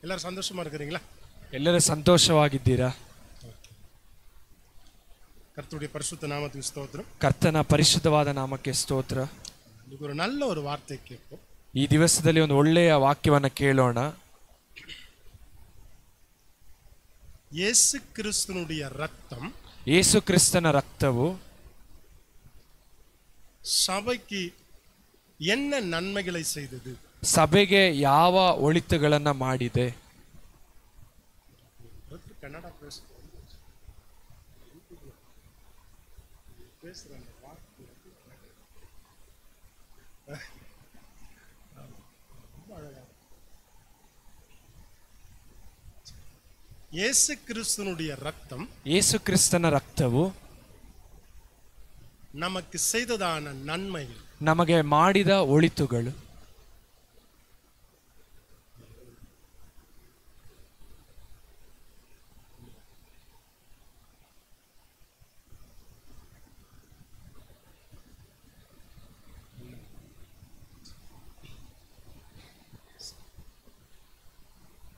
ಎಲ್ಲರೂ ಸಂತೋಷமா இருக்கிறீங்களா? ಎಲ್ಲರೂ ಸಂತೋಷವಾಗಿದ್ದೀರಾ? கர்த்தருடைய பரிசுத்த நாமத்துக்கு ஸ்தோத்திரம். ಕರ್ತನ ಪರಿಶುದ್ಧವಾದ ನಾಮಕ್ಕೆ ಸ್ತೋತ್ರ. ಇದು ಒಂದು நல்ல ஒரு வார்த்தை கேட்போம். ಈ ದಿವಸದಲ್ಲಿ ಒಂದು ಒಳ್ಳೆಯ ವಾಕ್ಯವನ್ನು ಕೇಳೋಣ. ಯೇಸು ಕ್ರಿಸ್ತனுடைய ரத்தம், ಯೇಸು ಕ್ರಿಸ್ತನ ರಕ್ತವು சபைக்கு என்ன நன்மைகளை செய்தது? ಸಭೆಗೆ ಯಾವ ಒಳಿತುಗಳನ್ನು ಮಾಡಿದೆ? ಕನ್ನಡ ಯೇಸು ಕ್ರಿಸ್ತனுடைய ரத்தம், ಯೇಸು ಕ್ರಿಸ್ತನ ರಕ್ತವು நமக்கு செய்ததான நன்மைகள், ನಮಗೆ ಮಾಡಿದ ಒಳಿತುಗಳು.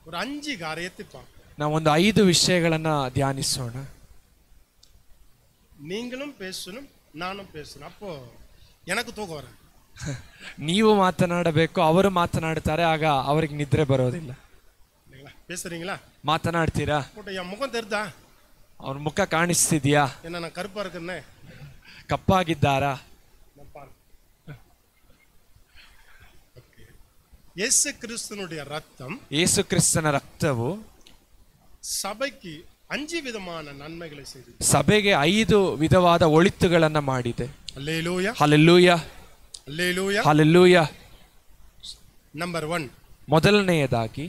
ஒரு 5 காரியத்தை பார்ப்போம். ನಾವು ಒಂದು 5 ವಿಷಯಗಳನ್ನ ಧ್ಯಾನಿಸೋಣ. நீங்களும் பேசணும், நானும் பேசணும். அப்போ எனக்கு தூக்கம் வராது. ನೀವು ಮಾತನಾಡಬೇಕು, ಅವರು ಮಾತನಾಡ್ತಾರೆ, ಆಗ ಅವರಿಗೆ ನಿದ್ರೆ ಬರೋದಿಲ್ಲ. பேசுறீங்களா? ಮಾತನಾಡ್ತೀರಾ? என் முகம் தெரிதா? ಅವ್ರ ಮುಖ ಕಾಣಿಸ್ತಿದ್ಯಾ? என்ன நான் கருப்பா இருக்கேன்னு? ಕಪ್ಪಾಗಿದ್ದಾರಾ? ಯೇಸು ಕ್ರಿಸ್ತனுடைய ரத்தம், ಯೇಸು ಕ್ರಿಸ್ತನ ರಕ್ತವು ಸಭೆಗೆ 5 ವಿಧமான ನನ್ಮೆகளை செய்தது. ಸಭೆಗೆ 5 ವಿಧವಾದ ಒಳಿತುಗಳನ್ನ ಮಾಡಿದೆ. Hallelujah, hallelujah, hallelujah, hallelujah. Number 1, ಮೊದಲನೆಯದಾಗಿ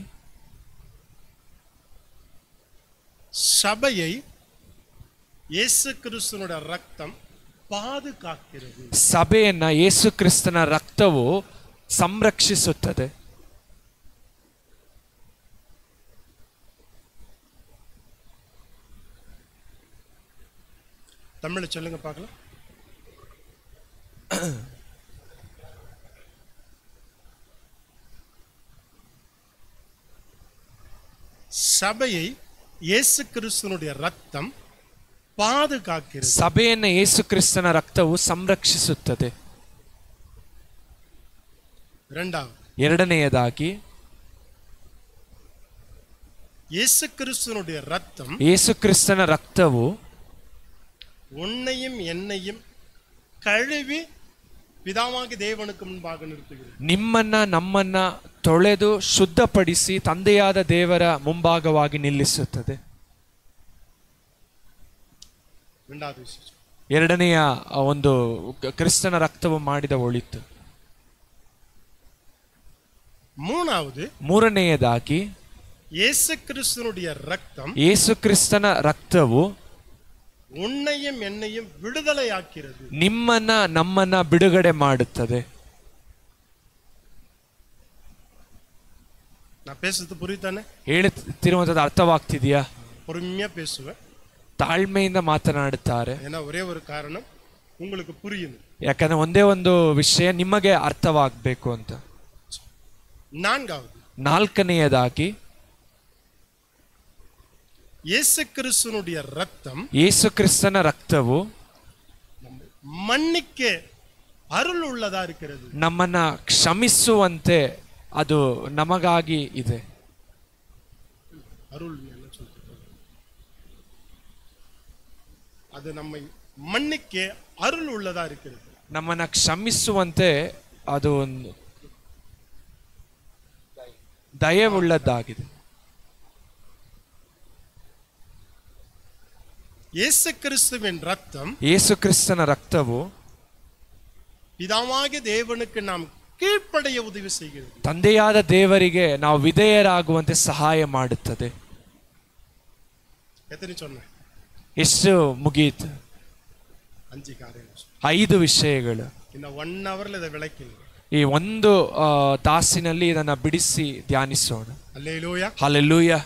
சபையை ಯೇಸು ಕ್ರಿಸ್ತனுடைய ரத்தம் பாதுகாக்கிறது. ಸಭೆಯನ್ನ ಯೇಸು ಕ್ರಿಸ್ತನ ರಕ್ತವು ಸಂರಕ್ಷಿಸುತ್ತದೆ. தமிழ்ல சொல்லுங்க பார்க்கலாம். சபையை ಯೇಸು ಕ್ರಿಸ್ತனுடைய ரத்தம் பாதுகாக்கிறது. ಸಭೆಯನ್ನ ಯೇಸು ಕ್ರಿಸ್ತನ ರಕ್ತವು ಸಂರಕ್ಷಿಸುತ್ತದೆ. ಎರಡನೆಯದಾಗಿ ಯೇಸು ಕ್ರಿಸ್ತனுடைய ரத்தம், ಯೇಸು ಕ್ರಿಸ್ತನ ರಕ್ತವು உன்னையும் என்னையும் கழுவி பிதாவாகிய தேவனுக்கு முன்பாக நிறுத்துகிறது. ನಿಮ್ಮನ್ನ ನಮ್ಮನ್ನ ತೊಳೆದು ಶುದ್ಧಪಡಿಸಿ ತಂದೆಯಾದ ದೇವರ ಮುಂಭಾಗವಾಗಿ ನಿಲ್ಲಿಸುತ್ತದೆ. ಎರಡನೆಯ ಒಂದು ಕ್ರಿಸ್ತನ ರಕ್ತವು ಮಾಡಿದ ಒಳಿತು. ಮೂರನೆಯದಾಗಿ ಯೇಸು ಕ್ರಿಸ್ತனுடைய ரத்தம், ಯೇಸು ಕ್ರಿಸ್ತನ ರಕ್ತವು உன்னையும் என்னையும் விடுதலையாக்கிறது. ನಿಮ್ಮನ್ನ ನಮ್ಮನ್ನ ಬಿಡುಗಡೆ ಮಾಡುತ್ತದೆ. நான் பேசுறது புரியுதானே? ಹೇಳುತ್ತಿರುವಂತದ್ದು ಅರ್ಥವಾಗ್ತಿದೆಯಾ? பொறுமையா பேசுவேன், ತಾಳ್ಮೆಯಿಂದ ಮಾತನಾಡುತ್ತಾರೆ. ஏன்னா ஒரೇ ஒரு காரணம், உங்களுக்கு புரியணும். ಯಾಕಂದ್ರೆ ಒಂದೇ ಒಂದು ವಿಷಯ ನಿಮಗೆ ಅರ್ಥವಾಗಬೇಕು ಅಂತ. ನಾಲ್ಕನೆಯದಾಗಿ ಯೇಸು ಕ್ರಿಸ್ತனுடைய ரத்தம், ಯೇಸು ಕ್ರಿಸ್ತನ ರಕ್ತವು மன்னிக்க ಅರುಳು ಉಳ್ಳದಾ இருக்கிறது. ನಮ್ಮನ್ನ ಕ್ಷಮಿಸುವಂತೆ ಅದು ನಮಗಾಗಿ ಇದೆ. ಅರುಳು ಅದು நம்மை மன்னிக்க ಅರುಳು ಉಳ್ಳದಾ இருக்கிறது. ನಮ್ಮನ್ನ ಕ್ಷಮಿಸುವಂತೆ ಅದು ದಯವುಳ್ಳದ್ದಾಗಿದೆ. ಯೇಸು ಕ್ರಿಸ್ತುವಿன் ரத்தம், ಯೇಸು ಕ್ರಿಸ್ತನ ರಕ್ತವು பிதாவாகிய தேவனுக்கு நாம் ಕೀழ்ಪಡೆಯ ಉದವಿ செய்கிறது. ತಂದೆಯಾದ ದೇವರಿಗೆ ನಾವು ವಿಧೇಯರಾಗುವಂತೆ ಸಹಾಯ ಮಾಡುತ್ತದೆ. ಎಷ್ಟು ಮುಗಿಯಿತು? 5 ವಿಷಯಗಳು. ಇನ್ನು 1 ಅವರ್ಲಿ ಇದ ವಿಳಕಿ. ಈ ಒಂದು ತಾಸಿನಲ್ಲಿ ಇದನ್ನ ಬಿಡಿಸಿ ಧ್ಯಾನಿಸೋಣ. Hallelujah, hallelujah.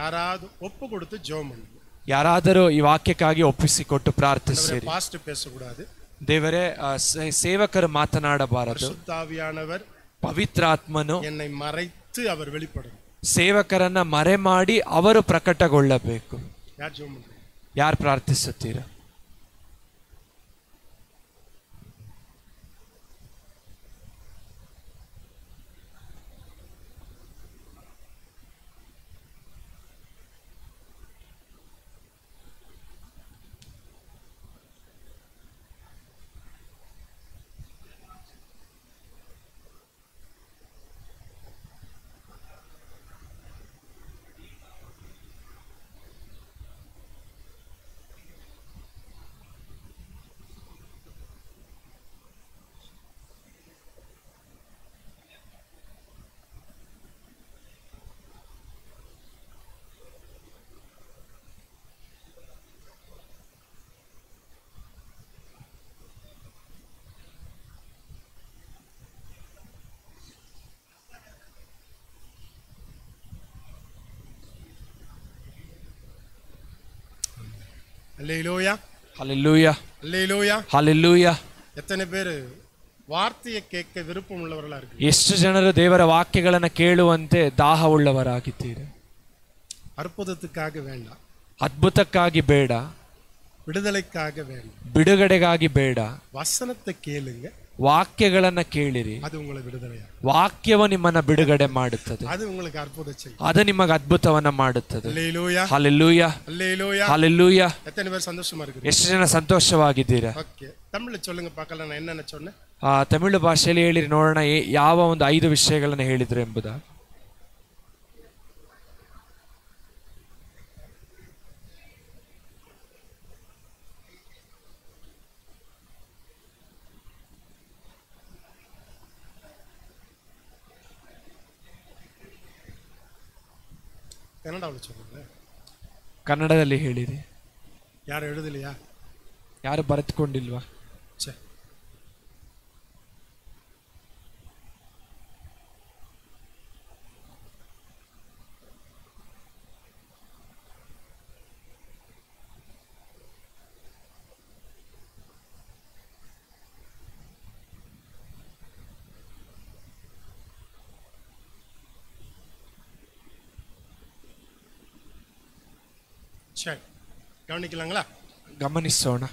ಯಾರಾದರೂ ಒಪ್ಪು ಕೊಡುತ್ತೆ ಜೋಮ್ ಮಾಡಿ. ಯಾರಾದರೂ ಈ ವಾಕ್ಯಕ್ಕಾಗಿ ಒಪ್ಪಿಸಿಕೊಟ್ಟು ಪ್ರಾರ್ಥಿಸಿರಿ. ಪಾಸ್ಟ್ பேசக்கூடாது. ದೇವರೇ, ಸೇವಕರು ಮಾತನಾಡಬಾರದು. ಪರಿಶುದ್ಧಾವಿಯಾನವರ್, ಪವಿತ್ರಾತ್ಮನು என்னை மறைத்து அவர் வெளிப்படும். ಸೇವಕರನ್ನ ಮರೆ ಮಾಡಿ ಅವರು ಪ್ರಕಟಗೊಳ್ಳಬೇಕು. ಯಾರು ಜೋಮ್ ಮಾಡ್ರಿ? ಯಾರು ಪ್ರಾರ್ಥಿಸುತ್ತೀರಾ? அல்லேலூயா, ஹல்லேலூயா, அல்லேலூயா. ஹல்லேலೂಯಾ. எத்தனை பேர் வார்த்தையை கேட்க விருப்பம் உள்ளவர்களா இருக்கு? ಎಷ್ಟು ಜನರು ದೇವರ ವಾಕ್ಯಗಳನ್ನು ಕೇಳುವಂತೆ ದಾಹವುಳ್ಳವರಾಗಿದ್ದೀರಿ? அற்புதத்துக்காக வேண்டாம், ಅದ್ಭುತಕ್ಕಾಗಿ ಬೇಡ, விடுதலைக்காக வேண்டாம், ಬಿಡುಗಡೆಗಾಗಿ ಬೇಡ. வசனத்தை கேளுங்க, ವಾಕ್ಯಗಳನ್ನ ಕೇಳಿರಿ. அது உங்களை விடுதலையா, ವಾಕ್ಯವು ನಿಮ್ಮನ್ನ ಬಿಡುಗಡೆ ಮಾಡುತ್ತದೆ. அது உங்களுக்கு அற்புதம் செய்யும். ಅದು ನಿಮಗೆ ಅದ್ಭುತವನ್ನ ಮಾಡುತ್ತದೆ. அல்லேலூயா, ಹಲ್ಲೇಲೂಯಾ, அல்லேலூயா. ಹಲ್ಲೇಲೂಯಾ. எத்தனை பேர் சந்தோஷமா இருக்கு? ಎಷ್ಟು ಜನ ಸಂತೋಷವಾಗಿದ್ದೀರಾ? ஓகே, தமிழ்ல சொல்லுங்க பார்க்கலாம். நான் என்னென்ன சொன்னேன்? ತಮಿಳು ಭಾಷೆಯಲ್ಲಿ ಹೇಳಿರಿ ನೋಡೋಣ, ಯಾವ ಒಂದು 5 ವಿಷಯಗಳನ್ನು ಹೇಳಿದ್ರು ಎಂಬುದಾಗಿ. கன்னடாவில் சொல்லுங்க. ಕನ್ನಡದಲ್ಲಿ ಹೇಳಿರಿ. ಯಾರು எழுதலையா? ಯಾರು ಬರೆದುಕೊಂಡಿಲ್ವಾ? சே, சரி, கவனிக்கலாங்களா? ಗಮನಿಸೋಣ.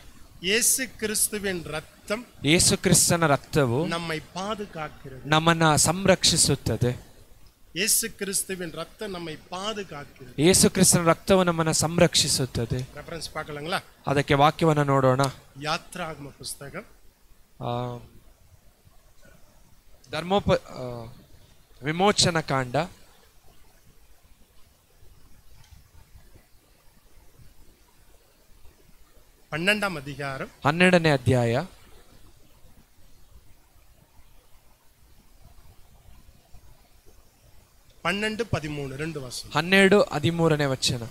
இயேசு கிறிஸ்துவின் ரத்தம் ಯೇಸು ಕ್ರಿಸ್ತನ ರಕ್ತವು நம்மை பாதுகாக்கிறது. ನಮ್ಮನ್ನ ಸಂರಕ್ಷಿಸುತ್ತದೆ. இயேசு கிறிஸ்துவின் ரத்தம் நம்மை பாதுகாக்கிறது. ಯೇಸು ಕ್ರಿಸ್ತನ ರಕ್ತವು ನಮ್ಮನ್ನ ಸಂರಕ್ಷಿಸುತ್ತದೆ. ரெஃபரன்ஸ் பார்க்கலாங்களா? ಅದಕ್ಕೆ ವಾಕ್ಯವನ್ನ ನೋಡೋಣ. யாத்ராகம புஸ்தகம் ವಿಮೋಚನ ಕಾಂಡ 12ாம் அதிகாரம் 12ನೇ ಅಧ್ಯಾಯ 12-13 2 ವಚನ. 12-13ನೇ ವಚನ.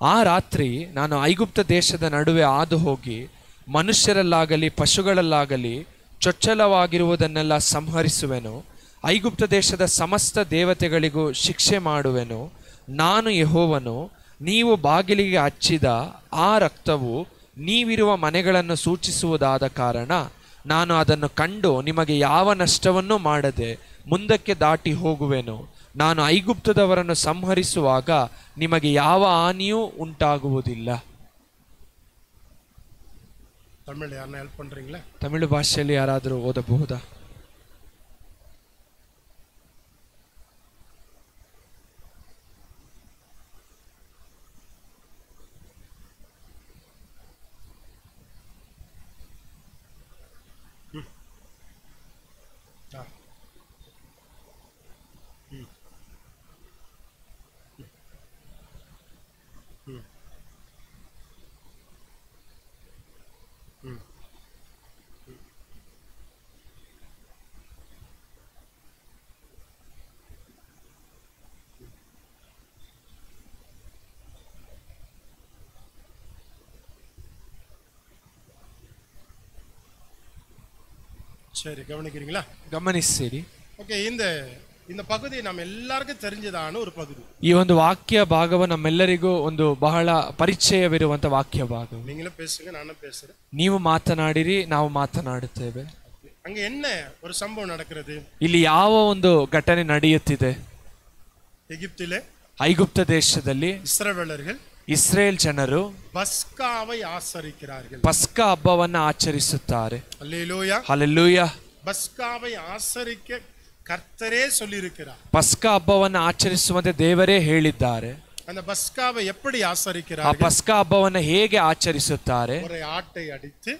ಆ ರಾತ್ರಿ ನಾನು ಐಗುಪ್ತ ದೇಶದ ನಡುವೆ ಹಾದು ಹೋಗಿ ಮನುಷ್ಯರಲ್ಲಾಗಲಿ ಪಶುಗಳಲ್ಲಾಗಲಿ ಚೊಚ್ಚಲವಾಗಿರುವುದನ್ನೆಲ್ಲ ಸಂಹರಿಸುವೆನು. ಐಗುಪ್ತ ದೇಶದ ಸಮಸ್ತ ದೇವತೆಗಳಿಗೂ ಶಿಕ್ಷೆ ಮಾಡುವೆನು. ನಾನು ಯೆಹೋವನು. ನೀವು ಬಾಗಿಲಿಗೆ ಹಚ್ಚಿದ ಆ ರಕ್ತವು ನೀವಿರುವ ಮನೆಗಳನ್ನು ಸೂಚಿಸುವುದಾದ ಕಾರಣ ನಾನು ಅದನ್ನು ಕಂಡು ನಿಮಗೆ ಯಾವ ನಷ್ಟವನ್ನೂ ಮಾಡದೆ ಮುಂದಕ್ಕೆ ದಾಟಿ ಹೋಗುವೆನು. ನಾನು ಐಗುಪ್ತದವರನ್ನು ಸಂಹರಿಸುವಾಗ ನಿಮಗೆ ಯಾವ ಹಾನಿಯೂ ಉಂಟಾಗುವುದಿಲ್ಲ. தமிழ் யாரನ್ನ ಹೆಲ್ಪ್ பண்றீங்களா? ತಮಿಳು ಭಾಷೆಯಲ್ಲಿ ಯಾರಾದರೂ ಓದಬಹುದಾ? சரி, கவனிக்கிறீங்களா? ಗಮನಿಸಿರಿ. ஓகே, இந்த பகுதி நம்ம எல்லாருக்கும் தெரிஞ்சதான ஒரு பகுதி. ಈ ಒಂದು ವಾಕ್ಯ ಭಾಗವು ನಮ್ಮೆಲ್ಲರಿಗೂ ಒಂದು ಬಹಳ ಪರಿಚಯವಿರುವಂತ ವಾಕ್ಯ ಭಾಗ. நீங்களும் பேசுங்க, நானும் பேசுறேன். ನೀವು ಮಾತನಾಡಿರಿ, ನಾವು ಮಾತನಾಡುತ್ತೇವೆ. அங்க என்ன ஒரு சம்பவம் நடக்கிறது? ಇಲ್ಲಿ ಯಾವ ಒಂದು ಘಟನೆ ನಡೆಯುತ್ತಿದೆ? எகிப்திலே ಐಗುಪ್ತ ದೇಶದಲ್ಲಿ இஸ்ரவேலர்கள் ಇಸ್ರೇಲ್ ಜನರು பஸ்காவை ஆசரிக்கிறார்கள். ಪಸ್ಕ ಹಬ್ಬವನ್ನ ಆಚರಿಸುತ್ತಾರೆ. அல்லேலூயா. ಹಲ್ಲೆಲೂಯಾ. பஸ்காவை ஆசரிக்க கர்த்தரே சொல்லியிருக்கிறார். ಪಸ್ಕ ಹಬ್ಬವನ್ನ ಆಚರಿಸುವಂತೆ ದೇವರೇ ಹೇಳಿದ್ದಾರೆ. அந்த பஸ்காவை எப்படி ಆ ஆசரிக்கிறார்கள்? ಪಸ್ಕ ಹಬ್ಬವನ್ನ ಹೇಗೆ ಆಚರಿಸುತ್ತಾರೆ? ஒரு ஆட்டை அடித்து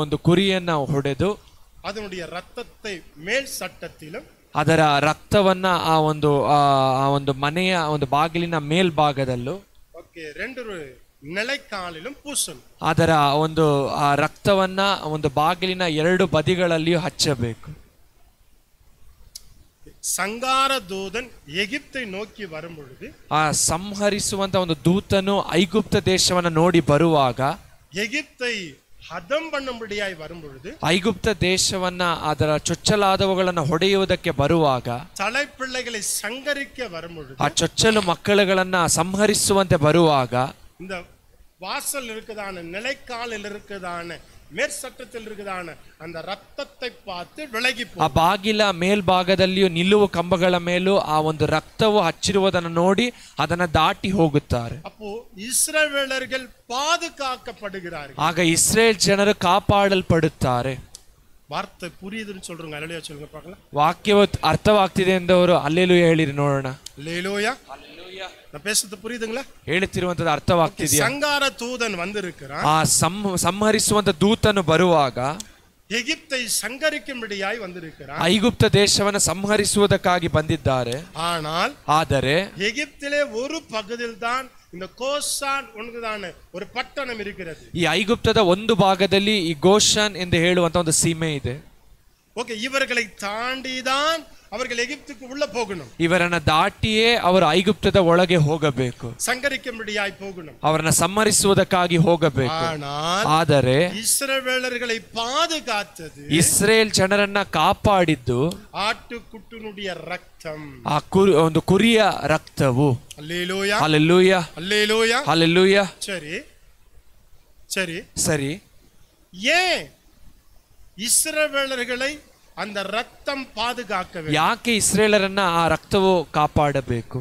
ಒಂದು ಕುರಿಯನ್ನ ಹೊಡೆದು அதனுடைய ரத்தத்தை மேல் சட்டத்திலும் ಅದರ ರಕ್ತವನ್ನ ಆ ಒಂದು ಮನೆಯ ಒಂದು ಬಾಗಿಲಿನ ಮೇಲ್ಭಾಗದಲ್ಲೂ ரெண்டு நிலைக்காலிலும் பூசணும். ಅದರ ಆ ರಕ್ತವನ್ನ ಒಂದು ಬಾಗಿಲಿನ ಎರಡು ಬದಿಗಳಲ್ಲಿಯೂ ಹಚ್ಚಬೇಕು. ಸಂಗಾರ ದೂತನ್ ಎಗಿಪ್ತೈ ನೋಕಿ ವரும் பொழுது ಆ ಸಂಹರಿಸುವಂತ ಒಂದು ದೂತನು ಐಗುಪ್ತ ದೇಶವನ್ನ ನೋಡಿ ಬರುವಾಗ ಎಗಿಪ್ತೈ ಹದಂ பண்ணும்படியாய் வரும் பொழுது ಐಗುಪ್ತ ದೇಶವನ್ನ ಅದರ ಚೊಚ್ಚಲಾದವುಗಳನ್ನು ಹೊಡೆಯುವುದಕ್ಕೆ ಬರುವಾಗ தலைப்பிள்ளைகளை சங்கரிக்க வரும் பொழுது ಆ ಚೊಚ್ಚಲು ಮಕ್ಕಳುಗಳನ್ನ ಸಂಹರಿಸುವಂತೆ ಬರುವಾಗ இந்த வாசல் இருக்குதான நிலைக்காலில் இருக்குதான ಮೇಲ್ಸಟ್ಟத்தில் இருக்குதான அந்த ரத்தத்தை பார்த்து விலகி ಆ ಬಾಗಿಲ ಮೇಲ್ಭಾಗದಲ್ಲಿಯೂ ನಿಲ್ಲುವ ಕಂಬಗಳ ಮೇಲೂ ಆ ಒಂದು ರಕ್ತವು ಹಚ್ಚಿರುವುದನ್ನು ನೋಡಿ ಅದನ್ನ ದಾಟಿ ಹೋಗುತ್ತಾರೆ. அப்போ இஸ்ரவேலர்கள் பாதுகாக்கப்படுகிறார்கள். ಆಗ ಇಸ್ರೇಲ್ ಜನರು ಕಾಪಾಡಲ್ಪಡುತ್ತಾರೆ. ವಾರ್ತೆ புரியுதுன்னு சொல்றங்க. அல்லேலூயா சொல்லுங்க பார்க்கலாம். ವಾಕ್ಯವು ಅರ್ಥವಾಗ್ತಿದೆ ಎಂದವರು ಅಲ್ಲೇಲೂಯಾ ಹೇಳಿರಿ ನೋಡೋಣ. அல்லேலூயா. நான் பேசுறது புரியுதுங்களா? ಹೇಳುತ್ತಿರುವಂತದ್ದು ಅರ್ಥವಾಗ್ತಿದೆಯಾ? ಸಂಗಾರ ದೂತನ್ வந்திருக்கிறான். ಆ ಸಂಹರಿಸುವಂತ ದೂತನು ಬರುವಾಗ எகிப்தை சங்கரிக்கும்படியாய் வந்திருக்கிறான். ಐಗುಪ್ತ ದೇಶವನ್ನು ಸಂಹರಿಸುವುದಕ್ಕಾಗಿ ಬಂದಿದ್ದಾರೆ. ಆದರೆ எகிப்திலே ஒரு பகுதியில் தான் இந்த கோசான் ஒன்றுதான ஒரு ಪಟ್ಟಣ இருக்கிறது. ಈ ಐಗುಪ್ತದ ಒಂದು ಭಾಗದಲ್ಲಿ ಈ ಗೋಷಾನ್ ಎಂದು ಹೇಳುವಂತ ಒಂದು ಸೀಮೆ ಇದೆ. ಓಕೆ, ಇವர்களை தாண்டிதான் அவர்கள் எகிப்துக்கு உள்ள போகணும். ಇವರನ್ನ ದಾಟಿಯೇ ಅವರು ಐಗುಪ್ತದ ಒಳಗೆ ಹೋಗಬೇಕು. ಸಂಗರಿக்கும்படியாய் போகணும். ಅವರನ್ನ ಸಂಹರಿಸುವುದಕ್ಕಾಗಿ ಹೋಗಬೇಕು. ಆದರೆ ಇಸ್ರಾಯೇಲர்களை பாதுகாத்தது, ಇಸ್ರೇಲ್ ಜನರನ್ನ ಕಾಪಾಡಿದ್ದು ಆಟುಕುಟ್ಟುನುடைய ರಕ್ತಂ, ಆ ಒಂದು ಕುರಿಯ ರಕ್ತವು. அல்லேலூயா, ಹಲ್ಲೆಲೂಯಾ, அல்லேலூயா, ಹಲ್ಲೆಲೂಯಾ. சரி சரி ಸರಿ. ஏன் ಇಸ್ರಾಯೇಲர்களை அந்த ரத்தம் பாதுகாக்க வேண்டும்? ಯಾಕೆ ಇಸ್ರೇಲರನ್ನ ಆ ರಕ್ತವು ಕಾಪಾಡಬೇಕು?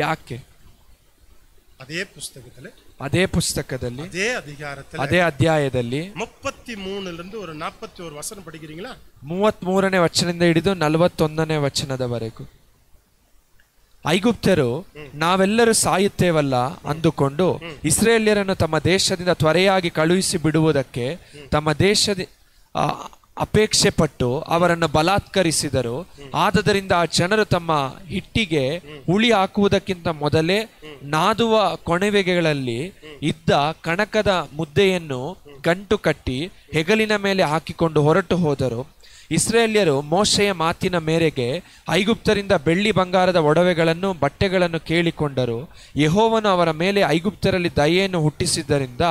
ಯಾಕೆ? ಅದೇ ಪುಸ್ತಕದಲ್ಲಿ ಅದೇ ಅಧಿಕಾರದಲ್ಲಿ ಅದೇ ಅಧ್ಯಾಯದಲ್ಲಿ 33 ஒரு 41 ವಚನ படிக்கிறீங்களா? 33ನೇ ವಚನದಿಂದ ಹಿಡಿದು 41ನೇ ವಚನದವರೆಗೂ. ಐಗುಪ್ತರು ನಾವೆಲ್ಲರೂ ಸಾಯುತ್ತೇವಲ್ಲ ಅಂದುಕೊಂಡು ಇಸ್ರೇಲ್ಯರನ್ನು ತಮ್ಮ ದೇಶದಿಂದ ತ್ವರೆಯಾಗಿ ಕಳುಹಿಸಿ ಬಿಡುವುದಕ್ಕೆ ತಮ್ಮ ದೇಶದ ಅಪೇಕ್ಷೆ ಪಟ್ಟು ಅವರನ್ನು ಬಲಾತ್ಕರಿಸಿದರು. ಆದದರಿಂದ ಆ ಜನರು ತಮ್ಮ ಹಿಟ್ಟಿಗೆ ಹುಳಿ ಹಾಕುವುದಕ್ಕಿಂತ ಮೊದಲೇ ನಾದುವ ಕೊಣವೆಗಳಲ್ಲಿ ಇದ್ದ ಕಣಕದ ಮುದ್ದೆಯನ್ನು ಗಂಟು ಕಟ್ಟಿ ಹೆಗಲಿನ ಮೇಲೆ ಹಾಕಿಕೊಂಡು ಹೊರಟು ಹೋದರು. ಇಸ್ರೇಲ್ಯರು ಮೋಶೆಯ ಮಾತಿನ ಮೇರೆಗೆ ಐಗುಪ್ತರಿಂದ ಬೆಳ್ಳಿ ಬಂಗಾರದ ಒಡವೆಗಳನ್ನು ಬಟ್ಟೆಗಳನ್ನು ಕೇಳಿಕೊಂಡರು. ಯೆಹೋವನು ಅವರ ಮೇಲೆ ಐಗುಪ್ತರಲ್ಲಿ ದಯೆಯನ್ನು ಹುಟ್ಟಿಸಿದ್ದರಿಂದ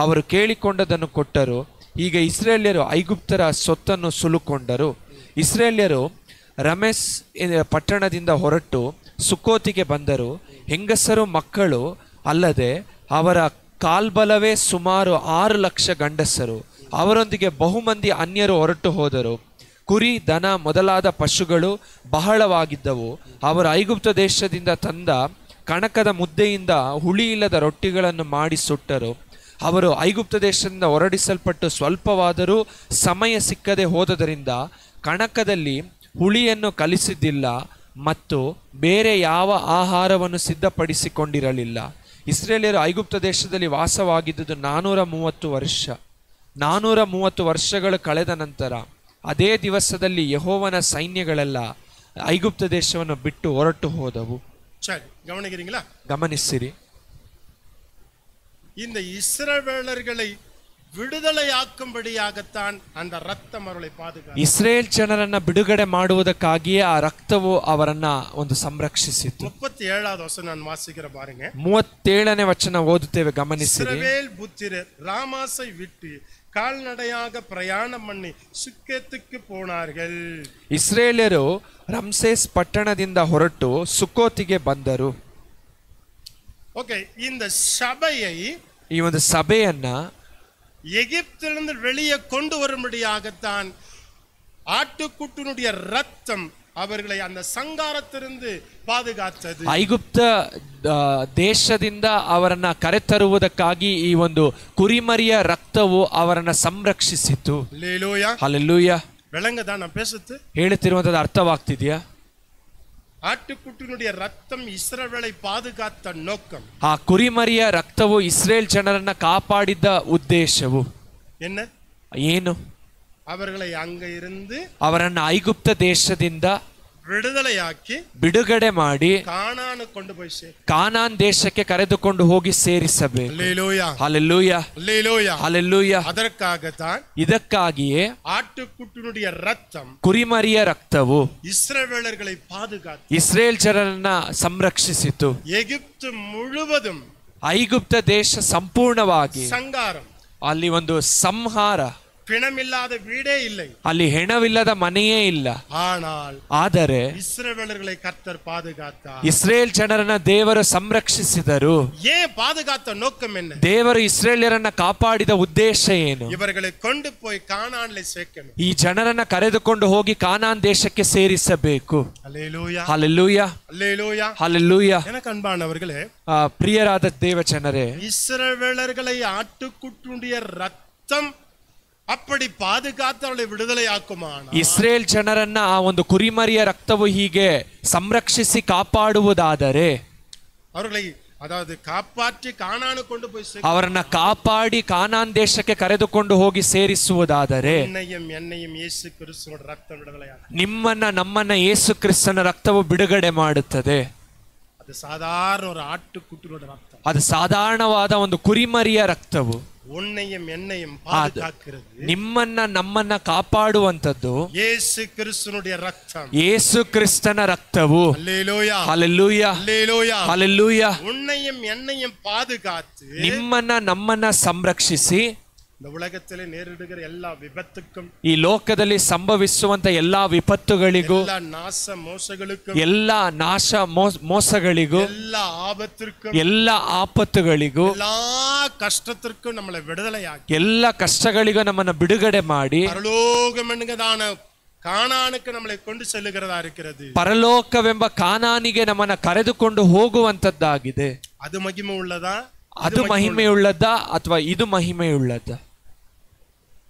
ಅವರು ಕೇಳಿಕೊಂಡದನ್ನು ಕೊಟ್ಟರು. ಈಗ ಇಸ್ರೇಲ್ಯರು ಐಗುಪ್ತರ ಸೊತ್ತನ್ನು ಸುಲುಕೊಂಡರು. ಇಸ್ರೇಲ್ಯರು ರಮೆಸ್ ಪಟ್ಟಣದಿಂದ ಹೊರಟು ಸುಕೋತಿಗೆ ಬಂದರು. ಹೆಂಗಸರು ಮಕ್ಕಳು ಅಲ್ಲದೆ ಅವರ ಕಾಲ್ಬಲವೇ ಸುಮಾರು 6 ಲಕ್ಷ ಗಂಡಸರು. ಅವರೊಂದಿಗೆ ಬಹುಮಂದಿ ಅನ್ಯರು ಹೊರಟು ಹೋದರು. ಕುರಿ ದನ ಮೊದಲಾದ ಪಶುಗಳು ಬಹಳವಾಗಿದ್ದವು. ಅವರು ಐಗುಪ್ತ ದೇಶದಿಂದ ತಂದ ಕಣಕದ ಮುದ್ದೆಯಿಂದ ಹುಳಿ ಇಲ್ಲದ ರೊಟ್ಟಿಗಳನ್ನು ಮಾಡಿ ಸುಟ್ಟರು. ಅವರು ಐಗುಪ್ತ ದೇಶದಿಂದ ಹೊರಡಿಸಲ್ಪಟ್ಟು ಸ್ವಲ್ಪವಾದರೂ ಸಮಯ ಸಿಕ್ಕದೆ ಹೋದದರಿಂದ ಕಣಕದಲ್ಲಿ ಹುಳಿಯನ್ನು ಕಲಿಸಿದ್ದಿಲ್ಲ ಮತ್ತು ಬೇರೆ ಯಾವ ಆಹಾರವನ್ನು ಸಿದ್ಧಪಡಿಸಿಕೊಂಡಿರಲಿಲ್ಲ. ಇಸ್ರೇಲ್ಯರು ಐಗುಪ್ತ ದೇಶದಲ್ಲಿ ವಾಸವಾಗಿದ್ದುದು 430 ವರ್ಷ. 430 ವರ್ಷಗಳು ಕಳೆದ ನಂತರ ಅದೇ ದಿವಸದಲ್ಲಿ ಯೆಹೋವನ ಸೈನ್ಯಗಳೆಲ್ಲ ಐಗುಪ್ತ ದೇಶವನ್ನು ಬಿಟ್ಟು ಹೊರಟು ಹೋದವು. ಗಮನಿಸಿರಿ. இந்த இஸ்ரவேலர்களை விடுதலையாக்கும்படியாகத்தான் அந்த ரத்தம் அவர்களை பாதுகாத்தது. ಇಸ್ರೇಲ್ ಜನರನ್ನ ಬಿಡುಗಡೆ ಮಾಡುವುದಕ್ಕಾಗಿಯೇ ಆ ರಕ್ತವು ಅವರನ್ನ ಒಂದು ಸಂರಕ್ಷಿಸಿತು. 37வது வசனம் நான் வாசிக்கிற பாருங்க. 37ನೇ ವಚನ ಓದುತ್ತೇವೆ, ಗಮನಿಸಿರಿ. இஸ்ரவேல் புத்திரர் ராமாசை விட்டு ಕಾಲ್ನಡೆಯಾಗ ಪ್ರಯಾಣ ಮಾಡಿ ಸುಕ್ಕೋತಿಗೆ போனார்கள். ಇಸ್ರೇಲ್ಯರು ರಮ್ಸೇಸ್ ಪಟ್ಟಣದಿಂದ ಹೊರಟು ಸುಕ್ಕೋತಿಗೆ ಬಂದರು. ಓಕೆ, இந்த சபையை, ಈ ಒಂದು ಸಭೆಯನ್ನ எகிப்திலிருந்து வெளியே கொண்டு வரும்படியாகத்தான் ஆட்டுக்குட்டினுடைய ரத்தம் அவர்களை அந்த ಸಂಗಾರத்திலிருந்து பாதுகாத்தது. ಐಗುಪ್ತ ದೇಶದಿಂದ ಅವರನ್ನ ಕರೆತರುವುದಕ್ಕಾಗಿ ಈ ಒಂದು ಕುರಿಮರಿಯ ರಕ್ತವು ಅವರನ್ನ ಸಂರಕ್ಷಿಸಿತು. ಹಲ್ಲೆಲೂಯಾ. ಹಲ್ಲೆಲೂಯಾ. விளங்குதா நான் பேசுறது? ಹೇಳುತ್ತಿರುವಂತದ್ದು ಅರ್ಥವಾಗ್ತಿದೆಯಾ? ஆட்டுக்குட்டினுடைய ரத்தம் இஸ்ரவேலை பாதுகாத்த நோக்கம், ಆ ಕುರಿಮರಿಯ ರಕ್ತವು ಇಸ್ರೇಲ್ ಜನರನ್ನ ಕಾಪಾಡಿದ ಉದ್ದೇಶವು ಏನು? அவர்களை அங்க இருந்து ಅವರನ್ನ ಐಗುಪ್ತ ದೇಶದಿಂದ விடுதலையாக்கி ಬಿಡುಗಡೆ ಮಾಡಿ ಕಾನಾನ್ ದೇಶಕ್ಕೆ ಕರೆದುಕೊಂಡು ಹೋಗಿ ಸೇರಿಸಬೇಕು. ಹಲ್ಲೆಲೂಯಾ. ಹಲ್ಲೆಲೂಯಾ. ಹಲ್ಲೆಲೂಯಾ. ಹಲ್ಲೆಲೂಯಾ. ಅದಕ್ಕಾಗத்தான் ಇದಕ್ಕಾಗಿಯೇ ಆಟುಕುಟ್ಟಿನುடைய ரத்தம், ಕುರಿಮರಿಯ ರಕ್ತವು ಇಸ್ರಾಯೇಲர்களை பாதுகாத்து ಇಸ್ರೇಲ್ ಜನರನ್ನ ಸಂರಕ್ಷಿಸಿತು. ಎಗಿಪ್ತ ಮುಳುವதும் ಐಗುಪ್ತ ದೇಶ ಸಂಪೂರ್ಣವಾಗಿ ಸಂಗಾರಂ, ಅಲ್ಲಿ ಒಂದು ಸಂಹಾರ, பிணமில்லாத வீடே இல்லை, ಅಲ್ಲಿ ಹೆಣವಿಲ್ಲದ ಮನೆಯೇ ಇಲ್ಲ. ಆದರೆ ಇಸ್ರಾಯೇಲர்களை கர்த்தர் பாதுகாத்தார். ಇಸ್ರೇಲ್ ಜನರನ್ನ ದೇವರು ಸಂರಕ್ಷಿಸಿದರು. ஏன் பாதுகாத்த நோக்கம் என்ன? ದೇವರು ಇಸ್ರೇಲ್ಯರನ್ನ ಕಾಪಾಡಿದ ಉದ್ದೇಶ ಏನು? ಇವர்களை கொண்டு போய் ಕಾನಾನ್ಲೆ ಸೇರಿಸಬೇಕು. ಈ ಜನರನ್ನ ಕರೆದುಕೊಂಡು ಹೋಗಿ ಕಾನಾನ್ ದೇಶಕ್ಕೆ ಸೇರಿಸಬೇಕು. ಹಲ್ಲೆಲೂಯಾ. ಹಲ್ಲೆಲೂಯಾ. ಹಲ್ಲೆಲೂಯಾ. ಹಲ್ಲೆಲೂಯಾ. எனக்கு அன்பானவர்களே, ಪ್ರಿಯರಾದ ದೇವಜನರೇ, இஸ்ரவேலர்களை ஆட்டுக்குட்டியுடைய ரத்தம் அப்படி பாதுகாத்து அவளை விடுதலையாக்குமானா, ಇಸ್ರೇಲ್ ಜನರನ್ನ ಆ ಒಂದು ಕುರಿಮರಿಯ ರಕ್ತವು ಹೀಗೆ ಸಂರಕ್ಷಿಸಿ ಕಾಪಾಡುವುದಾದರೆ, அவர்களை அதாவது காப்பாற்றி கானாನು ಕೊಂಡು போய் ಅವರನ್ನ ಕಾಪಾಡಿ ಕಾನಾನ್ ದೇಶಕ್ಕೆ ಕರೆದುಕೊಂಡು ಹೋಗಿ ಸೇರಿಸುವುದಾದರೆ, என்னையும் ಯೇಸು ಕ್ರಿಸ್ತನ ರಕ್ತ ಬಿಡುಗಡೆಯಾಗುತ್ತದೆ. ನಿಮ್ಮನ್ನ ನಮ್ಮನ್ನ ಯೇಸು ಕ್ರಿಸ್ತನ ರಕ್ತವು ಬಿಡುಗಡೆ ಮಾಡುತ್ತದೆ. ಅದು ಸಾಧಾರಣ ஒரு ஆட்டுக்குட்டியோட ரத்தம், ಅದು ಸಾಧಾರಣವಾದ ಒಂದು ಕುರಿಮರಿಯ ರಕ್ತವು உன்னையும் என்னையும் பாதுகாக்கிறது. ನಿಮ್ಮನ್ನ ನಮ್ಮನ್ನ ಕಾಪಾಡುವಂತದ್ದು ಯೇಸು ಕ್ರಿಸ್ತனுடைய ரத்தம், ಯೇಸು ಕ್ರಿಸ್ತನ ರಕ್ತವು. ಹಲ್ಲೆಲೂಯಾ. ಹಲ್ಲೆಲೂಯಾ. ಹಲ್ಲೆಲೂಯಾ. ಹಲ್ಲೆಲೂಯಾ. உன்னையும் என்னையும் பாதுகாத்து ನಿಮ್ಮನ್ನ ನಮ್ಮನ್ನ ಸಂರಕ್ಷಿಸಿ இந்த உலகத்திலே நேரிடுகிற எல்லா விபத்துக்கும், ಈ ಲೋಕದಲ್ಲಿ ಸಂಭವಿಸುವಂತ ಎಲ್ಲಾ ವಿಪತ್ತುಗಳಿಗೂ, எல்லா நாச மோசங்களுக்கும், ಎಲ್ಲಾ ನಾಶ ಮೋಸಗಳಿಗೂ, எல்லா ஆபத்திற்கும், ಎಲ್ಲಾ ಆಪತ್ತುಗಳಿಗೂ, எல்லா கஷ்டத்திற்கும் நம்மளை விடுதலையாக்கி, ಎಲ್ಲಾ ಕಷ್ಟಗಳಿಗೂ ನಮ್ಮನ್ನ ಬಿಡುಗಡೆ ಮಾಡಿ பரலோகம் என்கிறதான ಕಾನಾನಕ್ಕೆ நம்மளை கொண்டு செல்லுகிறதா இருக்கிறது. ಪರಲೋಕವೆಂಬ ಕಾನಾನಿಗೆ ನಮ್ಮನ್ನ ಕರೆದುಕೊಂಡು ಹೋಗುವಂತದ್ದಾಗಿದೆ. ಅದು ಮಹಿಮೆ ಉಳ್ಳದಾ? ಅದು ಮಹಿಮೆಯುಳ್ಳದ್ದಾ ಅಥವಾ ಇದು ಮಹಿಮೆಯುಳ್ಳದ್ದಾ?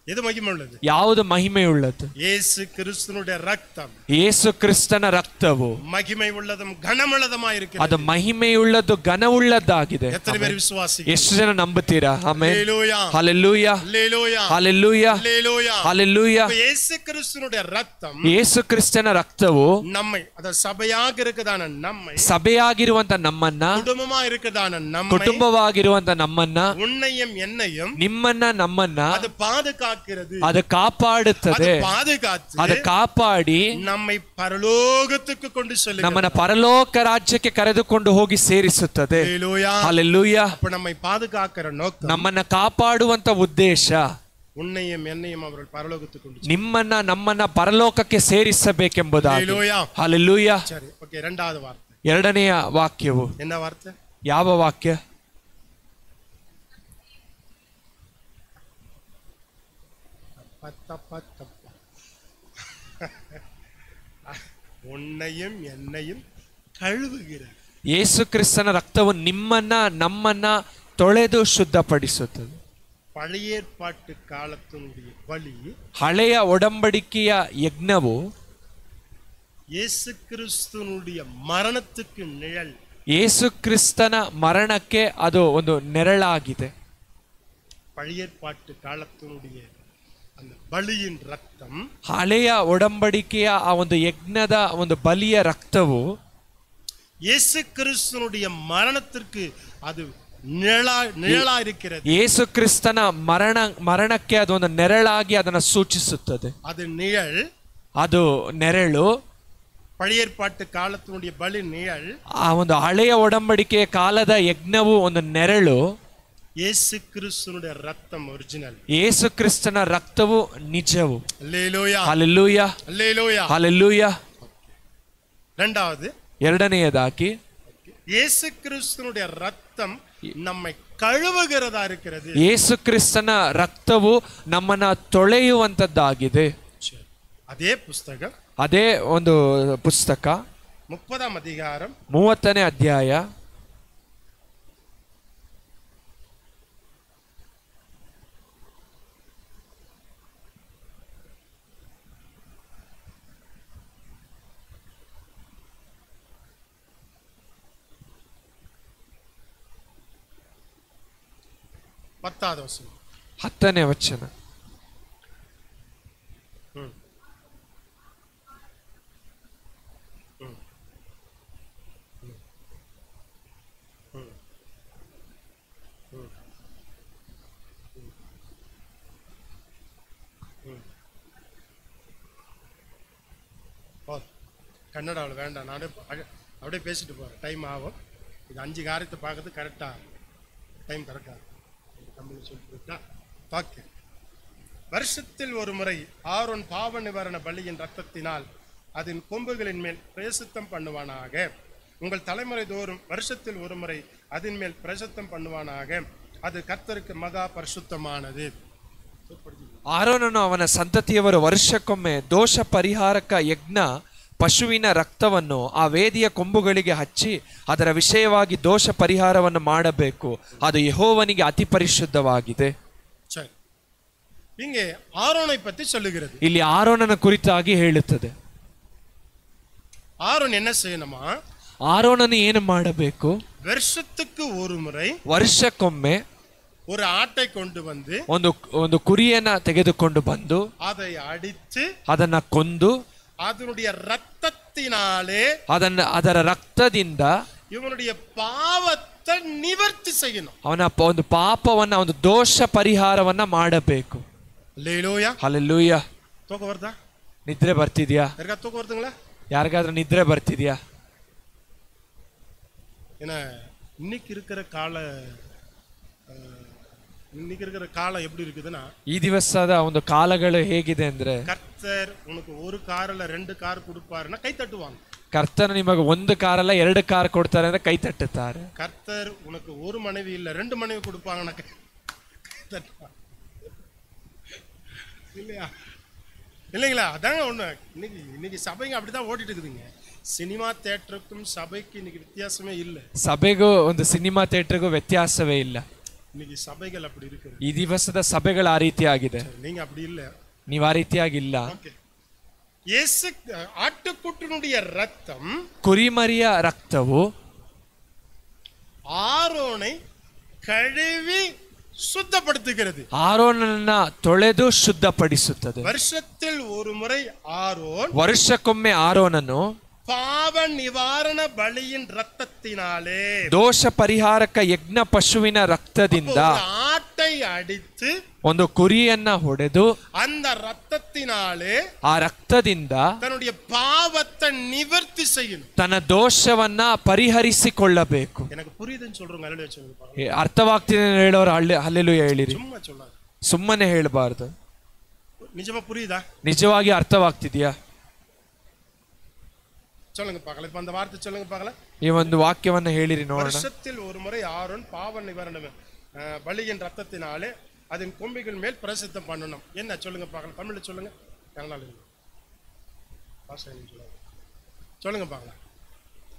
எது மகிமை உள்ளது? ಯಾವುದು ಮಹಿಮೆಯುಳ್ಳದ್ದು? ಯೇಸು ಕ್ರಿಸ್ತனுடைய ரத்தம், ಯೇಸು ಕ್ರಿಸ್ತನ ರಕ್ತವು மகிமை உள்ளதும் கனமுள்ளதுமாய் இருக்கிறது. ಅದು ಮಹಿಮೆಯುಳ್ಳದ್ದು ಘನವುಳ್ಳದ್ದಾಗಿದೆ. எத்தனை பேர் விசுவாசிக்கிறீர்கள்? ಎಷ್ಟು ಜನ ನಂಬುತ್ತೀರಾ? ಆಮೆನ್. ஹல்லேலூயா. ಹಲ್ಲೆಲೂಯಾ. ஹல்லேலூயா. ಹಲ್ಲೆಲೂಯಾ. ஹல்லேலூயா. ಹಲ್ಲೆಲೂಯಾ. ಯೇಸು ಕ್ರಿಸ್ತனுடைய ரத்தம், ಯೇಸು ಕ್ರಿಸ್ತನ ರಕ್ತವು நம்மை, ಅದ ಸಭೆಯಾಗ ಇರಕದಾನ நம்மை, ಸಭೆಯಾಗಿರುವಂತ ನಮ್ಮನ್ನ, ಕುಟುಂಬமா ಇರಕದಾನ நம்மை, ಕುಟುಂಬವಾಗಿರುವಂತ ನಮ್ಮನ್ನ, உன்னையும் என்னையும், ನಿಮ್ಮನ್ನ ನಮ್ಮನ್ನ ಅದು ಪಾದಕಾಕ್கிறது, ಅದು ಕಾಪಾಡುತ್ತದೆ. ಅದು ಕಾಪಾಡಿ நம்மை பரலோகத்துக்கு கொண்டு செல்லுகிறது, ನಮ್ಮನ್ನ ಪರಲೋಕ ರಾಜ್ಯಕ್ಕೆ ಕರೆದುಕೊಂಡು ಹೋಗಿ ಸೇರಿಸುತ್ತದೆ. ಹಲ್ಲೆಲೂಯಾ. அப்ப நம்மை பாதுகாக்கிற நோக்கம், ನಮ್ಮನ್ನ ಕಾಪಾಡುವಂತ ಉದ್ದೇಶ, உன்னையும் என்னையும் அவர்கள் பரலோகத்துக்கு கொண்டு, ನಿಮ್ಮನ್ನ ನಮ್ಮನ್ನ ಪರಲೋಕಕ್ಕೆ ಸೇರಿಸಬೇಕೆಂಬುದಾಗಿ. ಹಲ್ಲೆಲೂಯಾ. ಸರಿ, ಓಕೆ. இரண்டாவது வார்த்தை, ಎರಡನೆಯ ವಾಕ್ಯವು என்ன வார்த்தை? ಯಾವ ವಾಕ್ಯ? உன்னையும் என்னையும் கழுவுகிறது. ಯೇಸು ಕ್ರಿಸ್ತನ ರಕ್ತವು ನಿಮ್ಮನ್ನ ನಮ್ಮನ್ನ ತೊಳೆದು ಶುದ್ಧಪಡಿಸುತ್ತದೆ. பழைய ஏற்பாட்டு காலத்தினுடைய பலி, ಹಳೆಯ ಒಡಂಬಡಿಕೆಯ ಯಜ್ಞವು ಯೇಸು ಕ್ರಿಸ್ತனுடைய ಮರಣಕ್ಕೆ ನಿழல். ಯೇಸು ಕ್ರಿಸ್ತನ ಮರಣಕ್ಕೆ ಅದು ಒಂದು ನೆರಳಾಗಿದೆ. பழைய ஏற்பாட்டு காலத்தினுடைய அந்த பலியின் ரத்தம், ಹಳೆಯ ಒಡಂಬಡಿಕೆಯ ಆ ಒಂದು ಯಜ್ಞದ ಒಂದು ಬಲಿಯ ರಕ್ತವು ಯೇಸು ಕ್ರಿಸ್ತனுடைய ಮರಣಕ್ಕೆ ಅದು ನಿழಲಾ இருக்கிறது. ಯೇಸು ಕ್ರಿಸ್ತನ ಮರಣಕ್ಕೆ ಅದು ಒಂದು ನೆರಳಾಗಿ ಅದನ್ನು ಸೂಚಿಸುತ್ತದೆ. ಅದು ನಿழல், ಅದು ನೆರಳು. பழைய ஏற்பாட்டு காலத்தினுடைய பலி நிழல், ಆ ಒಂದು ಹಳೆಯ ಒಡಂಬಡಿಕೆಯ ಕಾಲದ ಯಜ್ಞವು ಒಂದು ನೆರಳು. ಯೇಸು ಕ್ರಿಸ್ತனுடைய ரத்தம் ಒರಿಜಿನಲ್, ಯೇಸು ಕ್ರಿಸ್ತನ ರಕ್ತವು ನಿಜವು. ஹல்லேலூயா. ಹಲ್ಲೆಲೂಯಾ. ஹல்லேலூயா. ಹಲ್ಲೆಲೂಯಾ. இரண்டாவது, ಎರಡನೆಯದಾಗಿ ಯೇಸು ಕ್ರಿಸ್ತனுடைய ரத்தம் நம்மை கழுவுகிறதா இருக்கிறது. ಯೇಸು ಕ್ರಿಸ್ತನ ರಕ್ತವು ನಮ್ಮನ್ನ ತೊಳೆಯುವಂತದ್ದಾಗಿದೆ. ಅದೇ ಪುಸ್ತಕ ಅದೇ ಒಂದು ಪುಸ್ತಕ 30ನೇ ಅಧಿಕಾರಂ 30ನೇ ಅಧ್ಯಾಯ 10ನೇ ವಚನ. கன்னடாவில் வேண்டாம், நானே அப்படியே பேசிட்டு போகிறேன், டைம் ஆகும். இது 5 காரியத்தை பார்க்கறது கரெக்டாக டைம் கரெக்டாக தமிழ் சொல்லிட்டா. பாக்கு வருஷத்தில் ஒரு முறை ஆரோன் பாவ நிவாரண பலியின் ரத்தத்தினால் அதன் கொம்புகளின் மேல் பிரசித்தம் பண்ணுவானாக. உங்கள் தலைமுறை தோறும் வருஷத்தில் ஒரு முறை அதன் மேல் பிரசித்தம் பண்ணுவானாக. ಅದು ಕರ್ತರಿಗೆ ಮಗಾ ಪರಿಶುದ್ಧಮಾನದು. ಆರೋನನು ಅವನ ಸಂತತಿಯವರು ವರ್ಷಕ್ಕೊಮ್ಮೆ ದೋಷ ಪರಿಹಾರಕ ಯಜ್ಞ ಪಶುವಿನ ರಕ್ತವನ್ನು ಆ ವೇದಿಯ ಕೊಂಬುಗಳಿಗೆ ಹಚ್ಚಿ ಅದರ ವಿಷಯವಾಗಿ ದೋಷ ಪರಿಹಾರವನ್ನು ಮಾಡಬೇಕು. ಅದು ಯೆಹೋವನಿಗೆ ಅತಿ ಪರಿಶುದ್ಧವಾಗಿದೆ. ಸರಿ, ಹಿಂಗೆ ಆರೋನೈ ಪತ್ತಿ சொல்லுகிறது. ಇಲ್ಲಿ ಆರೋನನ ಕುರಿತಾಗಿ ಹೇಳುತ್ತದೆ. ಆರೋನ್ என்ன செய்யணுமா? ಆರೋನನು ಏನು ಮಾಡಬೇಕು? ವರ್ಷಕ್ಕೆ ஒரு முறை, ವರ್ಷಕ್ಕೊಮ್ಮೆ ஒரு ಆಟை ಕೊಂಡು ಬಂದು, ಒಂದು ಕುರಿಯನ್ನ ತೆಗೆದುಕೊಂಡು ಬಂದು அதை ಅಡಿத்து ಅದನ್ನ ಕೊಂದು அதனுடைய ரத்தத்தினாலே ಅದರ ರಕ್ತದಿಂದ ಇವனுடைய ಪಾವத்தை ನಿವರ್ತಿ செய்யணும். ಅವನ ಒಂದು ಪಾಪವನ್ನ, ಒಂದು ದೋಷ ಪರಿಹಾರವನ್ನ ಮಾಡಬೇಕು. Hallelujah, hallelujah. ತೂಕ ಬರ್ತಾ? ನಿದ್ರೆ ಬರ್ತಿದ್ಯಾ? ಯಾರಿಗಾದ್ರೂ ತೂಕ ಬರ್ತங்களா? ಯಾರಿಗಾದ್ರೂ ನಿದ್ರೆ ಬರ್ತಿದ್ಯಾ? ஏன்னா இன்னைக்கு இருக்கிற ಕಾಲ எப்படி இருக்குதுன்னா, ಈ ದಿವಸದ ಒಂದು ಕಾಲಗಳು ಹೇಗಿದೆ ಅಂದ್ರೆ, ಕರ್ತರ್ ಉನக்கு ஒரு ಕಾರ್ ಅಲ್ಲ 2 ಕಾರ್ ಕೊಡುಪಾರನ ಕೈ ತಟ್ಟುವಾங்க. ಕರ್ತನು ನಿಮಗೆ 1 ಕಾರ್ ಅಲ್ಲ 2 ಕಾರ್ ಕೊಡ್ತಾರೆ ಅಂದ್ರೆ ಕೈ ತಟ್ಟುತ್ತಾರೆ. ಕರ್ತರ್ ಉನக்கு ஒரு மனைவி இல்ல 2 மனைவி கொடுப்பாங்கனா ಕೈ ತಟ್ಟುவாங்க. இல்லைங்களா? அதாங்க ஒண்ணு. இன்னைக்கு சபைங்க அப்படிதான் ஓடிட்டு இருக்குதுங்க. ಸಿನಿಮಾ ಥಿಯೇಟರ್க்கும் ಸಭೆಗೆ இன்னைக்கு ವ್ಯತ್ಯಾಸமே ಇಲ್ಲ. ಸಭೆಗೂ ಒಂದು ಸಿನಿಮಾ ಥಿಯೇಟರ್ಗೂ ವ್ಯತ್ಯಾಸವೇ ಇಲ್ಲ. இன்னைக்கு சபைகள் அப்படி இருக்கு. ಈ ದಿವಸದ ಸಭೆಗಳು ಆ ರೀತಿಯಾಗಿದೆ. நீங்க அப்படி இல்ல, ನೀವು ಆ ರೀತಿಯಾಗಿಲ್ಲ. ಯೇಸು ಆಟುಕುಟ್ಟನುடைய ರಕ್ತம், ಕುರಿಮರಿಯ ರಕ್ತವು ಆರೋனை ಕழுவி ಶುದ್ಧಪಡಿಸುತ್ತದೆ. ಆರೋನನ್ನ ತೊಳೆದು ಶುದ್ಧಪಡಿಸುತ್ತದೆ. ವರ್ಷத்தில் ஒரு முறை ಆರೋನ್, ವರ್ಷಕ್ಕೊಮ್ಮೆ ಆರೋನನು ಪಾಪ ನಿವಾರಣ ಬಲಿயின் ರಕ್ತத்தினாலே, ದೋಷ ಪರಿಹಾರಕ ಯಜ್ಞ ಪಶುವಿನ ರಕ್ತದಿಂದ ಆಟೈ ಅಡಿத்து ಒಂದು ಕುರಿಯನ್ನ ಹೊಡೆದು அந்த ரத்தத்தினாலே, ಆ ರಕ್ತದಿಂದ ತನ್ನುடைய ಪಾಪத்தை ನಿವರ್ತಿ செய்யணும். ತನ್ನ ದೋಷವನ್ನ ಪರಿಹರಿಸಿಕೊಳ್ಳಬೇಕು. எனக்கு புரியுதுன்னு சொல்றோங்க. ஹல்லேலூயா சொல்லுங்க. ಅರ್ಥವಾಗ್ತಿದೆ ಹೇಳೋರು ಹಲ್ಲೆಲೂಯಾ ಹೇಳಿರಿ. சும்மா சொல்லாத, ಸುಮ್ಮನೆ ಹೇಳಬಾರ್ದು. ನಿಜமா புரியுதா? ನಿಜವಾಗಿ ಅರ್ಥವಾಗ್ತಿದ್ಯಾ? சொல்லுங்க பார்க்கலாம். இப்ப அந்த வார்த்தை சொல்லுங்க பார்க்கலாம். ಈ ಒಂದು ವಾಕ್ಯವನ್ನ ಹೇಳಿರಿ ನೋಡೋಣ. ವರ್ಷத்தில் ஒரு முறை ஆரோன் பாவ நிவாரண பலியின் ரத்தத்தினாலே அதன் கொம்புகள் மேல் பிரசித்தம் பண்ணணும். என்ன சொல்லுங்க பார்க்கலாம். தமிழ்ல சொல்லுங்க, கன்னடால சொல்லுங்க பார்க்கலாம்.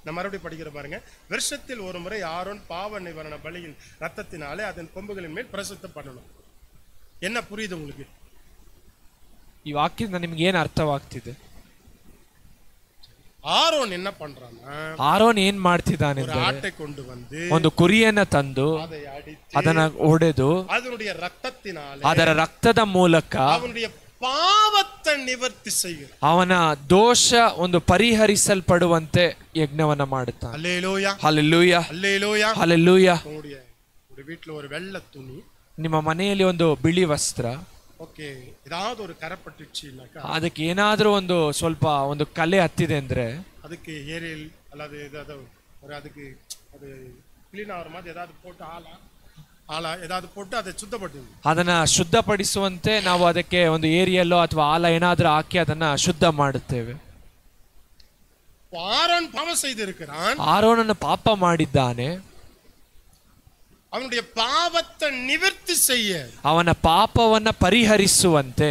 நான் மறுபடியும் படிக்கிற பாருங்க. வருஷத்தில் ஒரு முறை ஆரோன் பாவ நிவாரண பலியின் ரத்தத்தினாலே அதன் கொம்புகளின் மேல் பிரசித்தம் பண்ணணும். என்ன புரியுது உங்களுக்கு? ಈ ವಾಕ್ಯದಿಂದ ನಿಮ್ಗೆ ಏನು ಅರ್ಥವಾಗ್ತಿದೆ? ಆರೋನ್ என்ன பண்றானா, ಆರೋನ್ ಏನ್ ಮಾಡ್ತಿದ್ದಾನೆ ஒரு ஆட்டை கொண்டு வந்து ಒಂದು ಕುರಿಯನ್ನ ತಂದು அதை அடித்து ಅದನ್ನ ಹೊಡೆದು அதனுடைய ரத்தத்தினாலே, ಅದರ ರಕ್ತದ ಮೂಲಕ அவனுடைய ಪಾಪத்தை ನಿವರ್ತಿ செய்கிறார். ಅವನ ದೋಷ ಒಂದು ಪರಿಹರಿಸಲ್ಪಡುವಂತೆ ಯಜ್ಞವನ್ನ ಮಾಡುತ್ತಾನೆ. Hallelujah, hallelujah, hallelujah, hallelujah. ஒரு வீட்ல ஒரு வெள்ளை துணி, ನಿಮ್ಮ ಮನೆಯಲ್ಲಿ ಒಂದು ಬಿಳಿ ವಸ್ತ್ರ, ಓಕೆ, ஏதாவது ஒரு கரைப்பட்டுச்சுனாக்கா ಅದಕ್ಕೆ ಏನಾದ್ರೂ ಒಂದು ಸ್ವಲ್ಪ ಒಂದು ಕಲೆ ಹತ್ತಿದೆ ಅಂದ್ರೆ அதுக்கு ஏரியல் அல்லது ஏதாவது ஒரு அதுக்கு அது ಕ್ಲೀನ್ ஆகிற மாதிரி ஏதாவது போட்டு ஆளா ஏதாவது போட்டு அதை சுத்தப்படுத்துது. ಅದನ್ನ ಶುದ್ಧಪಡಿಸುವಂತೆ ನಾವು ಅದಕ್ಕೆ ಒಂದು ಏರಿಯಲ್ಲೋ ಅಥವಾ ಆಲ ಏನಾದ್ರೂ ಹಾಕಿ ಅದನ್ನ ಶುದ್ಧ ಮಾಡುತ್ತೇವೆ. ஆரோன் பாவம் செய்திருக்கிறான். ಆರೋನನ್ನು ಪಾಪ ಮಾಡಿದ್ದಾನೆ. ಅವனுடைய ಪಾಪத்தை ನಿವರ್ತಿ செய்ய, ಅವನ ಪಾಪವನ್ನ ಪರಿಹರಿಸುವಂತೆ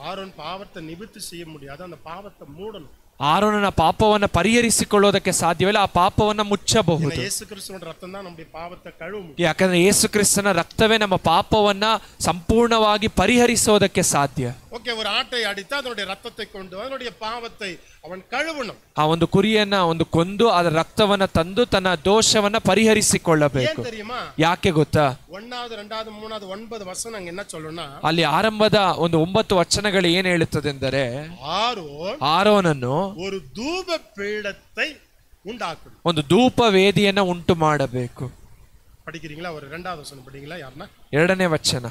ஆரோன் பாவத்தை நிவர்த்தி செய்ய முடியாது, அந்த பாவத்தை மூடணும். ಆರೋನನ ಪಾಪವನ್ನ ಪರಿಹರಿಸಿಕೊಳ್ಳೋದಕ್ಕೆ ಸಾಧ್ಯವಿಲ್ಲ, ಆ ಪಾಪವನ್ನ ಮುಚ್ಚಬಹುದು. ಯೇಸು ಕ್ರಿಸ್ತನ ರಕ್ತ ನಮ್ಮದೇ ಪಾಪத்தை ಕழுவும். ಯಾಕಂದ್ರೆ ಯೇಸು ಕ್ರಿಸ್ತನ ರಕ್ತವೇ ನಮ್ಮ ಪಾಪವನ್ನ ಸಂಪೂರ್ಣವಾಗಿ ಪರಿಹರಿಸೋದಕ್ಕೆ ಸಾಧ್ಯ. ஓகே, ஒரு ஆட்டை அடித்து அதனுடைய ரத்தத்தை கொண்டு அதனுடைய பாவத்தை அவன் கழுவணும். ಆ ಒಂದು ಕುರಿಯನ್ನ ಒಂದು ಕೊಂದು ಅದರ ರಕ್ತವನ್ನ ತಂದು ತನ್ನ ದೋಷವನ್ನ ಪರಿಹರಿಸಿಕೊಳ್ಳಬೇಕು. ಯಾಕೆ ಗೊತ್ತಾ? 1வது 2வது 3வது 9 ವಚನ என்ன சொல்லுனா, ಅಲ್ಲಿ ಆರಂಭದ ಒಂದು 9 ವಚನಗಳು ಏನು ಹೇಳುತ್ತದೆಂದರೆ, ಆರೋನನ್ನು ஒரு தூப பீடத்தை உண்டாக்கணும், ಒಂದು ಧೂಪ ವೇದಿಯನ್ನ ಉಂಟು ಮಾಡಬೇಕು. படிக்கிறீங்களா? ஒரு 2வது ವಚನ படிங்களா ಯಾರನ್ನ? 2ನೇ ವಚನ.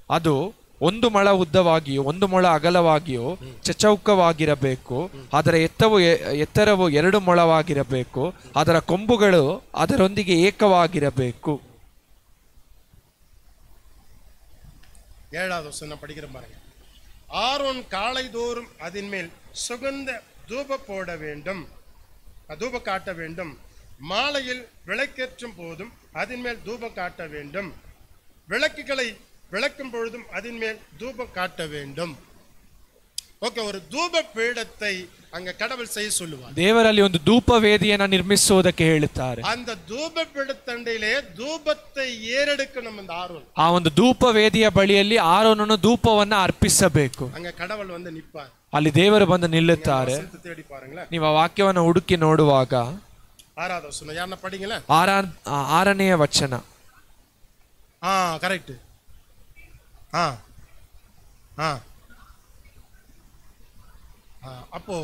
ಅದು 1 ಮೊಳ ಉದ್ದವಾಗಿಯೂ 1 ಮೊಳ ಅಗಲವಾಗಿಯೂ ಚಚೌಕವಾಗಿರಬೇಕು. ಅದರ ಎತ್ತರವು 2 ಮೊಳವಾಗಿರಬೇಕು. ಅದರ ಕೊಂಬುಗಳು ಅದರೊಂದಿಗೆ ಏಕವಾಗಿರಬೇಕು. 7வது வசனம் படிக்கிறேன் பாருங்க. ஆரோன் காலைதோறும் அதன் மேல் சுகந்த தூப போட வேண்டும், தூப காட்ட வேண்டும். மாலையில் விளக்கேற்றும் போதும் அதன் மேல் தூப காட்ட வேண்டும். விளக்குகளை விளக்கும் பொழுதும் அதன் மேல் தூபம் காட்ட வேண்டும். ಓಕೆ, ஒரு ಧೂಪ ಪೀಡத்தை அங்க கடவுள் செய்ய சொல்லுவார். ದೇವರಲ್ಲಿ ಒಂದು ಧೂಪ ವೇದಿಯನ್ನ ನಿರ್ಮಿಸುವುದಕ್ಕೆ ಹೇಳುತ್ತಾರೆ. அந்த ಧೂಪ ಪೀಡತಂಡೆயிலே ಧೂಪத்தை ஏறெடுக்கணும் அந்த ஆரோன். ಆ ಒಂದು ಧೂಪ ವೇದಿಯ ಬಳಿಯಲ್ಲಿ ಆರೋನನು ಧೂಪವನ್ನ ಅರ್ಪಿಸಬೇಕು. அங்க கடவுள் வந்து நிப்பார், ಅಲ್ಲಿ ದೇವರು ಬಂದು ನಿಲ್ಲುತ್ತಾರೆ. தேடி பாருங்களேன். ನೀವು ಆ ವಾಕ್ಯವನ್ನು ಹುಡುಕಿ ನೋಡುವಾಗ 6வது ವಚನ ಯಾರನ್ನ படிங்களா? 6ನೇ ವಚನ. கரெக்ட். அப்போ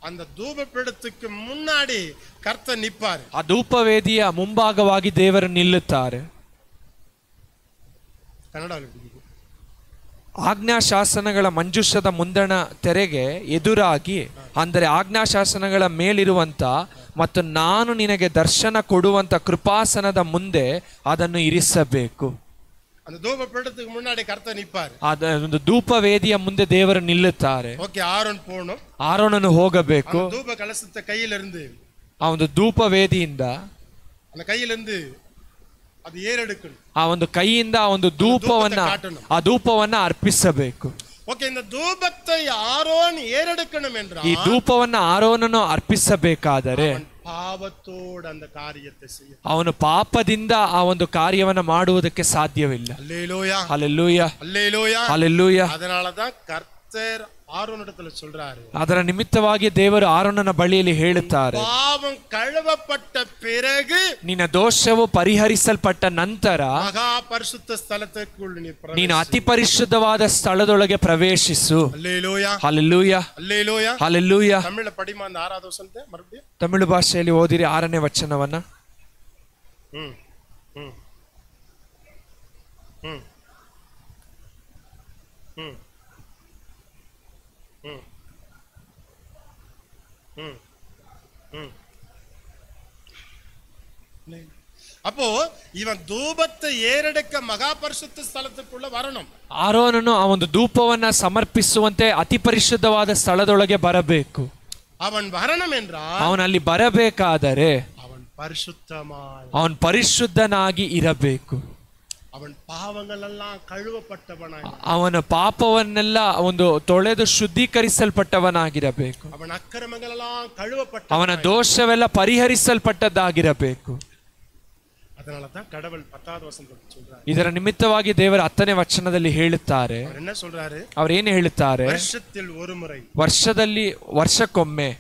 அந்த தூப பீடத்துக்கு முன்னாடி கர்த்தர் நிப்பார். ಆ ಧೂಪ ವೇದಿಯ ಮುಂಭಾಗವಾಗಿ ದೇವರು ನಿಲ್ಲುತ್ತಾರೆ. ಕನ್ನಡದಲ್ಲಿ ಆಜ್ಞಾಶಾಸನಗಳ ಮಂಜೂಷದ ಮುಂದಣ ತೆರೆಗೆ ಎದುರಾಗಿ, ಅಂದರೆ ಆಜ್ಞಾಶಾಸನಗಳ ಮೇಲಿರುವಂತ ಮತ್ತು ನಾನು ನಿನಗೆ ದರ್ಶನ ಕೊಡುವಂತ ಕೃಪಾಸನದ ಮುಂದೆ ಅದನ್ನು ಇರಿಸಬೇಕು. அந்த தூப பீடத்துக்கு முன்னாடி கர்த்தர் நிப்பார். ಒಂದು ಧೂಪ ವೇದಿಯ ಮುಂದೆ ದೇವರು ನಿಲ್ಲುತ್ತಾರೆ. ಓಕೆ, ಆರೋನ್ போணும், ಆರೋನನು ಹೋಗಬೇಕು. ಧೂಪ ಕಲಸದ ಕೈயிலிருந்து, ಆ ಒಂದು ಧೂಪ ವೇದಿಯಿಂದ அந்த ಕೈயிலிருந்து ಅದು ಏರೆಡುಕணும். ಆ ಒಂದು ಕೈಯಿಂದ ಆ ಒಂದು ಧೂಪವನ್ನ ಅರ್ಪಿಸಬೇಕು. ಓಕೆ, இந்த ಧೂಪத்தை ஆரோன் ஏறெடுக்கணும் என்றால், ಈ ಧೂಪವನ್ನ ಆರೋನನು ಅರ್ಪಿಸಬೇಕಾದರೆ ಪಾಪத்தோடு அந்த காரியத்தை செய்ய, ಅವನು ಪಾಪದಿಂದ ಆ ಒಂದು ಕಾರ್ಯವನ್ನ ಮಾಡುವುದಕ್ಕೆ ಸಾಧ್ಯವಿಲ್ಲ. அல்லேலூயா, ஹல்லேலூயா, அல்லேலூயா, ஹல்லேலூயா. அதனால தான் கர்த்தர் ஆரோனிடத்துல சொல்றாரு, ಅದರ ನಿಮಿತ್ತವಾಗಿ ದೇವರು ಆರೋನನ ಬಳಿಯಲ್ಲಿ ಹೇಳುತ್ತಾರೆ, ಪಾಪಂ ಕಳುವಪಟ್ಟ பிறகு ನಿನ್ನ ದೋಷವು ಪರಿಹರಿಸಲ್ಪಟ್ಟ ನಂತರ ಮಹಾ ಪರಿಶುದ್ಧ ಸ್ಥಳದಕ್ಕುಳ್ಳ ನೀನು ಅತಿ ಪರಿಶುದ್ಧವಾದ ಸ್ಥಳದೊಳಗೆ ಪ್ರವೇಶಿಸು. அல்லேலூயா, ಹಲ್ಲೇಲೂಯಾ, அல்லேலூயா, ಹಲ್ಲೇಲೂಯಾ. ತಮಿಳ ಪಡಿಮಾ அந்த 6வது ವಚನத்தை ಮறுபடியும் ತಮಿಳು ಭಾಷೆಯಲ್ಲಿ ಓದಿರಿ 6ನೇ ವಚನವನ್ನ. ಹ್ಮ್ ಹ್ಮ್ ಹ್ಮ್ ಹ್ಮ್ அப்போ இவன் தூபத்தை ஏறெடுக்க மகா பரிசுத்த ஸ்தலத்துக்குள்ள வரணும். ಆರೋನನು ಆ ಒಂದು ಧೂಪವನ್ನ ಸಮರ್ಪಿಸುವಂತೆ ಅತಿ ಪರಿಶುದ್ಧವಾದ ಸ್ಥಳದೊಳಗೆ ಬರಬೇಕು. அவன் வரணும் என்றால், ಅವನಲ್ಲಿ ಬರಬೇಕಾದರೆ ಅವನು ಪರಿಶುದ್ಧನಾಗಿ ಇರಬೇಕು. ಅವನ ಪಾಪಗಳೆல்லாம் ಕಳುವಪಟ್ಟವನಾಗಿ, ಅವನ ಪಾಪವನ್ನೆಲ್ಲ ಒಂದು ತೊಳೆದು ಶುದ್ಧೀಕರಿಸಲ್ಪಟ್ಟವನಾಗಿರಬೇಕು. ಅವನ ಅಕ್ರಮಗಳೆல்லாம் ಕಳುವಪಟ್ಟ, ಅವನ ದೋಷವೆಲ್ಲ ಪರಿಹರಿಸಲ್ಪಟ್ಟದ್ದಾಗಿರಬೇಕು. அதனால தான் கடவுள் 10வது வசனத்தில் சொல்றாரு. ಇದರ ನಿಮಿತ್ತವಾಗಿ ದೇವರ 10ನೇ ವಚನದಲ್ಲಿ ಹೇಳುತ್ತಾರೆ. அவர் என்ன சொல்றாரு? ಅವರು ಏನು ಹೇಳುತ್ತಾರೆ? ವರ್ಷದಲ್ಲಿ ಒಂದು ಮುறை, ವರ್ಷಕ್ಕೊಮ್ಮೆ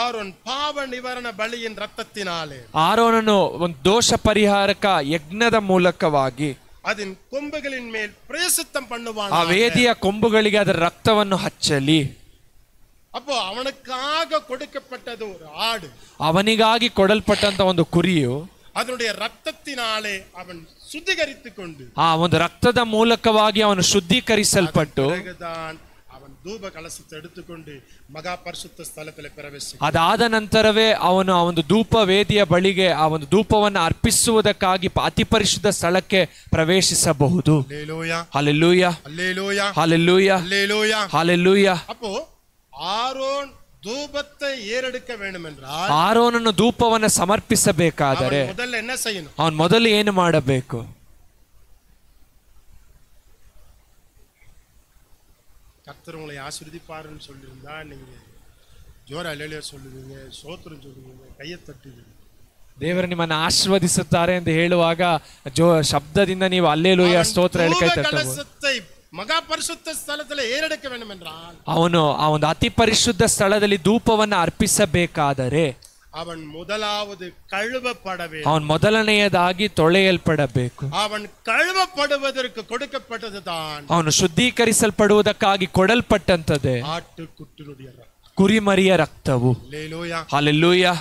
ಆರೋನ್ ಪಾಪ ನಿವಾರಣ ಬಲಿயின் ರಕ್ತத்தினாலே, ಆರೋನನು ಒಂದು ದೋಷ ಪರಿಹಾರಕ ಯಜ್ಞದ ಮೂಲಕವಾಗಿ ಅದನ್ ಕೊಂಬುಗಳಿನ ಮೇಲೆ ಪ್ರಯಸಿತ್ತಂ பண்ணுவான். ಆ ವೇದಿಯ ಕೊಂಬುಗಳಿಗೆ ಅದರ ರಕ್ತವನ್ನು ಹಚ್ಚಲಿ. அப்போ அவனுக்காக கொடுக்கப்பட்டது ஒரு ஆடு, ಅವನಿಗಾಗಿ ಕೊಡಲ್ಪಟ್ಟಂತ ಒಂದು ಕುರಿಯು அதனுடைய ரத்தத்தினாலே அவன் சுத்திகரித்துக்கொண்டு, ಆ ಒಂದು ರಕ್ತದ ಮೂಲಕವಾಗಿ ಅವನು ಶುದ್ಧೀಕರಿಸಲ್ಪಟ್ಟು அவன் தூப கலசத்தை எடுத்துக்கொண்டு மகா பரிசுத்த ಸ್ಥಳದಲ್ಲಿ ಪ್ರವೇಶಿಸಿ, ಅದಾದ ನಂತರವೇ ಅವನು ಆ ಒಂದು ಧೂಪ ವೇದಿಯ ಬಳಿಗೆ ಆ ಒಂದು ಧೂಪವನ್ನು ಅರ್ಪಿಸುವುದಕ್ಕಾಗಿ ಅತಿ ಪರಿಶುದ್ಧ ಸ್ಥಳಕ್ಕೆ ಪ್ರವೇಶಿಸಬಹುದು. Hallelujah, hallelujah, hallelujah, hallelujah, hallelujah. அப்போ ஆரோன் தூபத்தை ஏறெடுக்க வேண்டும் என்றால், ಆರೋನನು ಧೂಪವನ್ನು ಸಮರ್ಪಿಸಬೇಕಾದರೆ ಮೊದಲು என்ன செய்யணும்? ಅವನು ಮೊದಲು ಏನು ಮಾಡಬೇಕು? கர்த்தர் உங்களை ஆசீர்வதிப்பாருன்னு சொல்லியிருந்தா நீங்க ஜோர அல்லேலூயா சொல்லுவீங்க, ஸ்தோத்திரம் சொல்லுவீங்க, கையை தட்டுவீங்க. ದೇವರು ನಿಮ್ಮನ್ನು ಆಶೀರ್ವದಿಸುತ್ತಾರೆ ಎಂದು ಹೇಳುವಾಗ ಶಬ್ದದಿಂದ ನೀವು ಅಲ್ಲೇಲೂಯ ಸ್ತೋತ್ರ ಹೇಳಿ ಕೈ ತಟ್ಟಬಹುದು. கலசத்தை மகா பரிசுத்த ஸ்தலத்தில் ஏறெடுக்க வேண்டும் என்றால் ಅವನು ಆ ಒಂದು ಅತಿ ಪರಿಶುದ್ಧ ಸ್ಥಳದಲ್ಲಿ ಧೂಪವನ್ನು ಅರ್ಪಿಸಬೇಕಾದರೆ அவன் முதலாவது கழுவப்பட வேண்டும். ಅವನು ಮೊದಲನೆಯದಾಗಿ ತೊಳೆಯಲ್ಪಡಬೇಕು. அவன் கழுவப்படுவதற்கு கொடுக்கப்பட்டது தான் ಅವನು ಶುದ್ಧೀಕರಿಸಲ್ಪಡುವುದಕ್ಕಾಗಿ ಕೊಡಲ್ಪಟ್ಟಂತದೆ ஆட்டுக்குட்டினுடைய ரத்தம், ಕುರಿಮರಿಯ ರಕ್ತವು. அல்லேலூயா. ಹಲ್ಲೆಲೂಯಾ.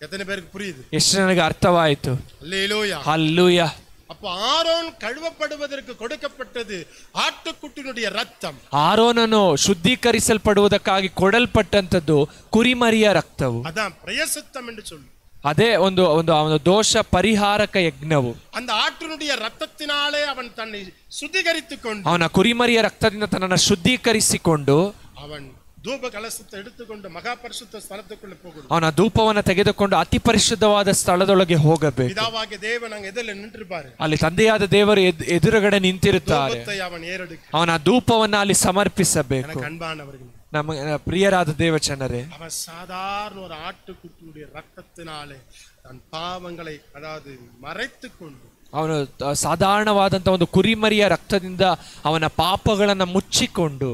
எத்தனை பேருக்கு புரியுது? ಎಷ್ಟು ನನಗೆ ಅರ್ಥವಾಯಿತು? அல்லேலூயா. ಹಲ್ಲೆಲೂಯಾ. அப்ப ஆரோன் கழுவப்படுவதற்கு கொடுக்கப்பட்டது ஆட்டுக்குட்டினுடைய ரத்தம். ಆರೋನನು ಶುದ್ಧೀಕರಿಸಲ್ಪಡುವುದಕ್ಕಾಗಿ ಕೊಡಲ್ಪಟ್ಟಂತದ್ದು ಕುರಿಮರಿಯ ರಕ್ತವು. அதான் பிரயசித்தம் என்று சொல்லு. ಅದೇ ಒಂದು ಒಂದು ಅವನ ದೋಷ ಪರಿಹಾರಕ ಯಜ್ಞವು. அந்த ஆட்டினுடைய ரத்தத்தினாலே அவன் தன்னை சுத்திகரித்துக் கொண்டு ಅವನ ಕುರಿಮರಿಯ ರಕ್ತದಿಂದ ತನ್ನನ್ನು ಶುದ್ಧೀಕರಿಸಿಕೊಂಡು அவன் தூப கலசத்தை எடுத்துக்கொண்டு மகா பரிசுத்த ஸ்தலத்துக்குள்ள போகணும். ಅವನ ಧೂಪವನ್ನು ತೆಗೆದುಕೊಂಡು ಅತಿ ಪರಿಶುದ್ಧವಾದ ಸ್ಥಳದೊಳಗೆ ಹೋಗಬೇಕು. பிதாவாகிய தேவன் அங்க எதிரில் நின்றுபாரு. ಅಲ್ಲಿ ತಂದೆಯಾದ ದೇವರು ಎದುರುಗಡೆ ನಿಂತಿರುತ್ತಾರೆ. தூபத்தை அவன் ஏறெடுக்க. ಅವನ ಧೂಪವನ್ನು ಅಲ್ಲಿ ಸಮರ್ಪಿಸಬೇಕು. எனக்கு அன்பானவர்களே, ನಮ್ಮ ಪ್ರಿಯರಾದ ದೇವಚನರೇ, அவன் சாதாரண ஒரு ஆட்டுக்குட்டியுடைய ரத்தத்தினாலே தன் பாவங்களை அதாவது மறைத்துக் கொண்டு ಅವನು ಸಾಧಾರಣವಾದಂತ ಒಂದು ಕುರಿಮರಿಯ ರಕ್ತದಿಂದ ಅವನ ಪಾಪಗಳನ್ನು ಮುಚ್ಚಿಕೊಂಡು